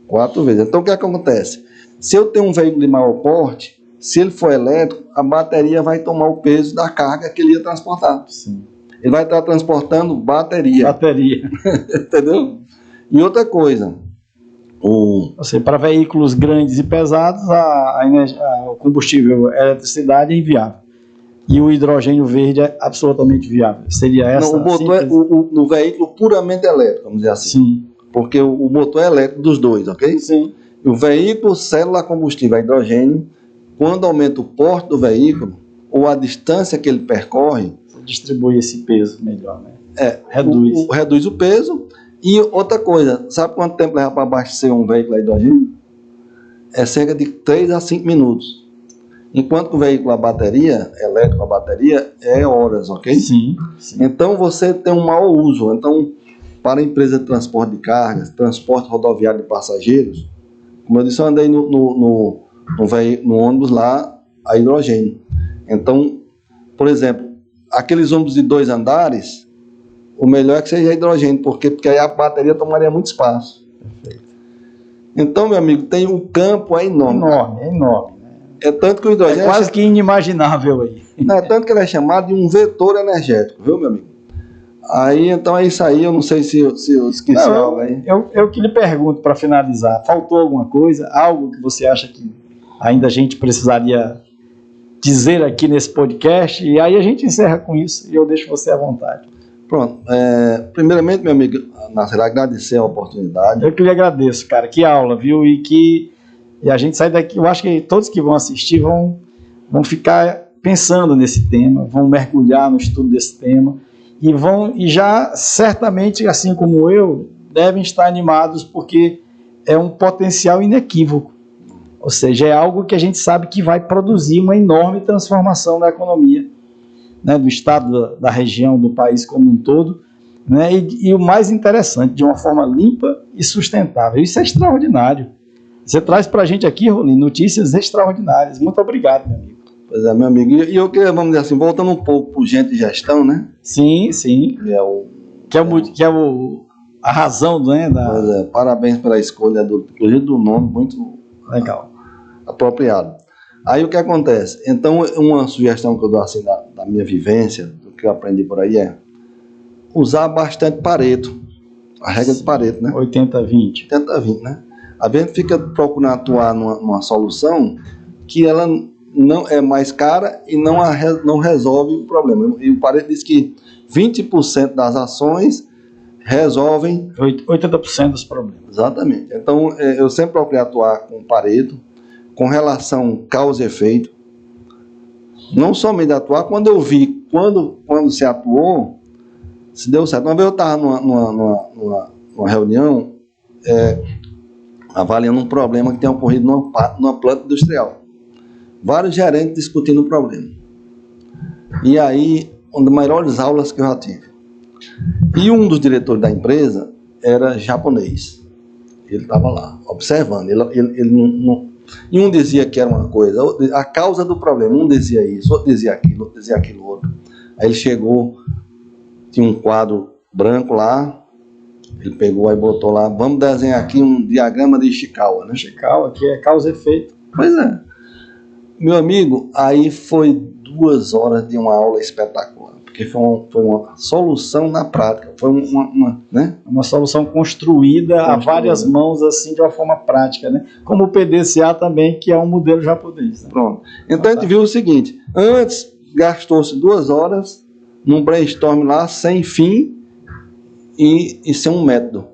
4 vezes. Então o que acontece? Se eu tenho um veículo de maior porte, se ele for elétrico, a bateria vai tomar o peso da carga que ele ia transportar. Sim. Ele vai estar transportando bateria. Entendeu? E outra coisa, para veículos grandes e pesados, o combustível, a eletricidade é inviável. E o hidrogênio verde é absolutamente viável. Seria essa? Não, o motor é no veículo puramente elétrico, vamos dizer assim. Sim. Porque o motor é elétrico dos dois, ok? Sim. E o veículo, célula combustível a hidrogênio, quando aumenta o porte do veículo, ou a distância que ele percorre, você distribui esse peso melhor, né? Reduz o peso. E outra coisa, sabe quanto tempo leva para abastecer um veículo a hidrogênio? É cerca de 3 a 5 minutos. Enquanto que o veículo a bateria, elétrico a bateria, é horas, ok? Sim. Então você tem um mau uso. Então, para a empresa de transporte de cargas, transporte rodoviário de passageiros, como eu disse, eu andei no ônibus lá a hidrogênio. Então, por exemplo, aqueles ônibus de 2 andares, o melhor é que seja hidrogênio, porque aí a bateria tomaria muito espaço. Perfeito. Então, meu amigo, tem um campo enorme. É enorme. É tanto que o hidrogênio... É quase que inimaginável aí. É tanto que ele é chamado de um vetor energético, viu, meu amigo? Aí, então é isso aí, eu não sei se eu esqueci algo aí. Eu que lhe pergunto, para finalizar, faltou alguma coisa? Algo que você acha que ainda a gente precisaria dizer aqui nesse podcast, e aí a gente encerra com isso e eu deixo você à vontade. Pronto. Primeiramente, meu amigo Nasser, agradecer a oportunidade. Eu que lhe agradeço, cara. Que aula, viu? E a gente sai daqui, eu acho que todos que vão assistir vão ficar pensando nesse tema, vão mergulhar no estudo desse tema e já certamente, assim como eu, devem estar animados porque é um potencial inequívoco. Ou seja, é algo que a gente sabe que vai produzir uma enorme transformação na economia, né, do estado, da região, do país como um todo, né, e o mais interessante, de uma forma limpa e sustentável. Isso é extraordinário. Você traz para a gente aqui, Rolim, notícias extraordinárias. Muito obrigado, meu amigo. Pois é, meu amigo. E eu queria, vamos dizer assim, voltando um pouco para o Gente e Gestão, né? Sim, sim. Que é a razão, né? Pois é, parabéns pela escolha inclusive do nome, muito legal, apropriado. Aí o que acontece? Então, uma sugestão que eu dou assim da minha vivência, do que eu aprendi por aí é usar bastante Pareto. A regra de Pareto, né? 80-20. 80-20, né? A gente fica procurando atuar numa solução que ela não é mais cara e não resolve o problema. E o Pareto diz que 20% das ações resolvem 80% dos problemas. Exatamente. Então, eu sempre procurei atuar com Pareto, com relação causa e efeito. Não somente atuar, quando eu vi, quando se atuou, se deu certo. Uma vez eu estava numa reunião, avaliando um problema que tem ocorrido numa planta industrial. Vários gerentes discutindo o problema. E aí, uma das maiores aulas que eu já tive. E um dos diretores da empresa era japonês. Ele estava lá, observando. Ele não... E um dizia que era uma coisa, a causa do problema. Um dizia isso, outro dizia aquilo, outro dizia aquilo outro. Aí ele chegou, tinha um quadro branco lá, ele pegou aí botou lá, vamos desenhar aqui um diagrama de Ishikawa, né? Ishikawa, que é causa e efeito. Pois é. Meu amigo, aí foi 2 horas de uma aula espetacular, porque foi uma solução na prática, foi uma solução construída a várias mãos, assim, de uma forma prática, né? Como o PDCA também, que é um modelo japonês. Né? Pronto. Então a gente viu o seguinte, antes gastou-se 2 horas num brainstorm lá, sem fim, e sem um método.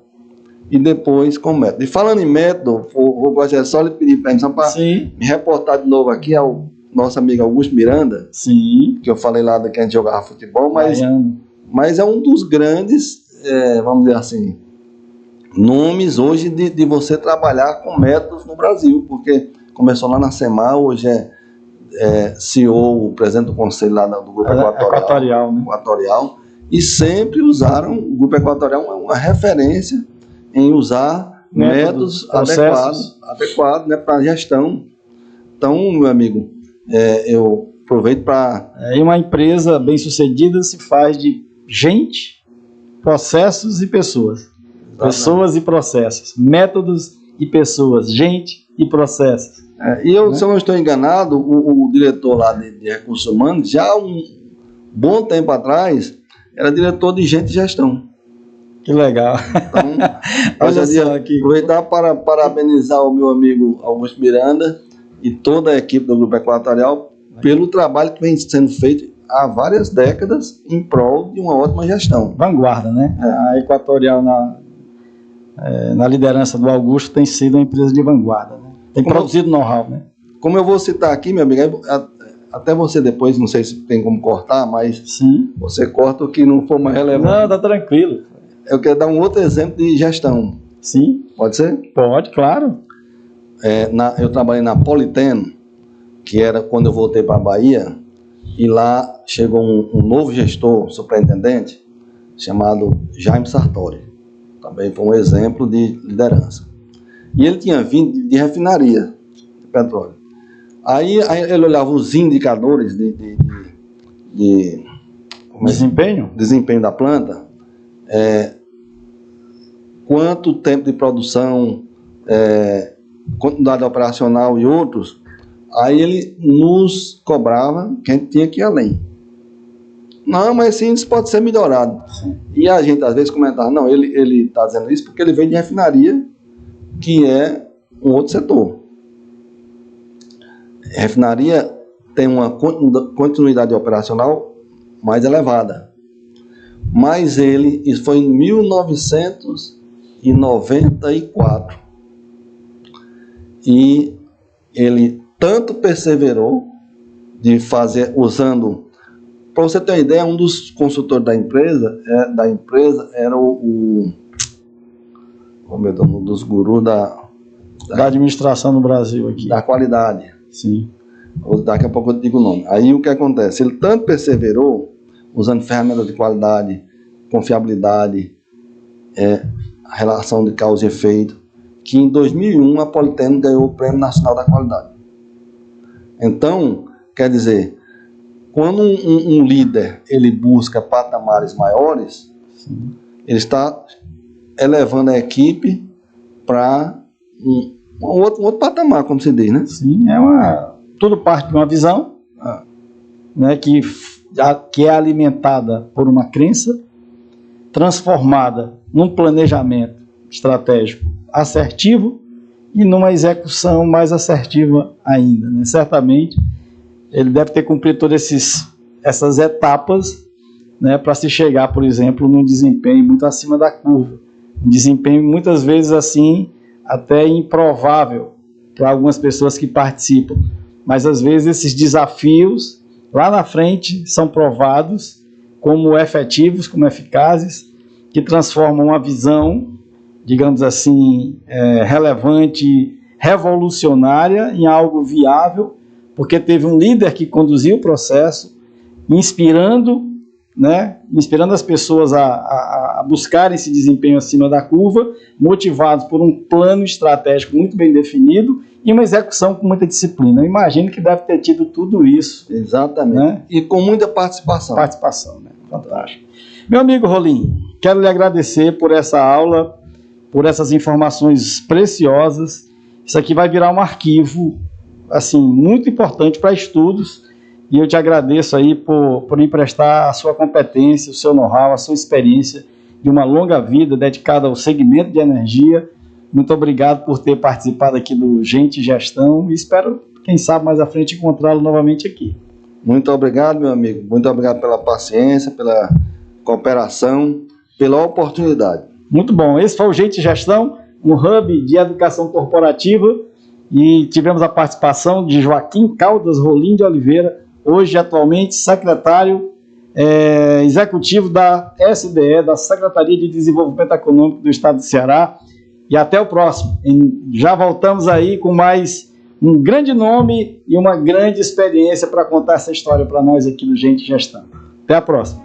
E depois com método. E falando em método, vou só lhe pedir permissão para me reportar de novo aqui ao nosso amigo Augusto Miranda, sim, que eu falei lá que a gente jogava futebol, mas é um dos grandes, vamos dizer assim, nomes hoje de você trabalhar com métodos no Brasil, porque começou lá na SEMAR, hoje é CEO, o presidente do conselho lá do Grupo Equatorial, né? Equatorial, e sempre usaram, o Grupo Equatorial é uma referência em usar métodos adequados, né, para a gestão. Então, meu amigo, eu aproveito para... E uma empresa bem-sucedida se faz de gente, processos e pessoas. Exatamente. Pessoas e processos. Métodos e pessoas. Gente e processos. Se eu não estou enganado, o diretor lá de recursos humanos, já há um bom tempo atrás, era diretor de gente e gestão. Que legal. Então, olha só aqui. Aproveitar para parabenizar o meu amigo Augusto Miranda e toda a equipe do Grupo Equatorial pelo trabalho que vem sendo feito há várias décadas em prol de uma ótima gestão. Vanguarda, né? A Equatorial, na liderança do Augusto, tem sido uma empresa de vanguarda. Né? Tem produzido know-how. Né? Como eu vou citar aqui, meu amigo, até você depois, não sei se tem como cortar, mas sim, você corta o que não for mais relevante. Não, tá tranquilo. Eu quero dar um outro exemplo de gestão. Sim. Pode ser? Pode, claro. Eu trabalhei na Politeno, que era quando eu voltei para a Bahia, e lá chegou um novo gestor, superintendente, chamado Jaime Sartori. Também foi um exemplo de liderança. E ele tinha vindo de refinaria de petróleo. Aí ele olhava os indicadores de desempenho da planta, quanto tempo de produção, quantidade operacional e outros. Aí ele nos cobrava que a gente tinha que ir além. Não, mas esse índice pode ser melhorado. Sim. E a gente às vezes comentava, não, ele está dizendo isso porque ele vem de refinaria, que é um outro setor. Refinaria tem uma continuidade operacional mais elevada. Mas isso foi em 1994. E ele tanto perseverou de fazer, usando... Para você ter uma ideia, um dos consultores da empresa era um dos gurus da administração no Brasil aqui. Da qualidade. Sim. Daqui a pouco eu digo o nome. Aí o que acontece? Ele tanto perseverou, usando ferramentas de qualidade, confiabilidade, relação de causa e efeito, que em 2001 a Politeno ganhou o Prêmio Nacional da Qualidade. Então, quer dizer, quando um líder ele busca patamares maiores, sim, ele está elevando a equipe para um outro patamar, como se diz, né? Sim, tudo parte de uma visão, né, que é alimentada por uma crença, transformada num planejamento estratégico assertivo e numa execução mais assertiva ainda, né? Certamente ele deve ter cumprido todas essas etapas, né, para se chegar, por exemplo, num desempenho muito acima da curva, um desempenho muitas vezes assim até improvável para algumas pessoas que participam, mas às vezes esses desafios lá na frente são provados como efetivos, como eficazes, que transformam uma visão, digamos assim, relevante, revolucionária em algo viável, porque teve um líder que conduziu o processo, inspirando as pessoas a buscarem esse desempenho acima da curva, motivados por um plano estratégico muito bem definido e uma execução com muita disciplina. Eu imagino que deve ter tido tudo isso. Exatamente. Né? E com muita participação. Participação, né? Fantástico. Meu amigo Rolim, quero lhe agradecer por essa aula, por essas informações preciosas. Isso aqui vai virar um arquivo assim, muito importante para estudos, e eu te agradeço aí por emprestar a sua competência, o seu know-how, a sua experiência de uma longa vida dedicada ao segmento de energia. Muito obrigado por ter participado aqui do Gente Gestão e espero, quem sabe, mais à frente encontrá-lo novamente aqui. Muito obrigado, meu amigo. Muito obrigado pela paciência, pela cooperação, pela oportunidade. Muito bom. Esse foi o Gente Gestão, um hub de educação corporativa, e tivemos a participação de Joaquim Caldas Rolim de Oliveira, hoje atualmente secretário executivo da SDE, da Secretaria de Desenvolvimento Econômico do Estado do Ceará. E até o próximo. Já voltamos aí com mais um grande nome e uma grande experiência para contar essa história para nós aqui do Gente Gestão. Até a próxima.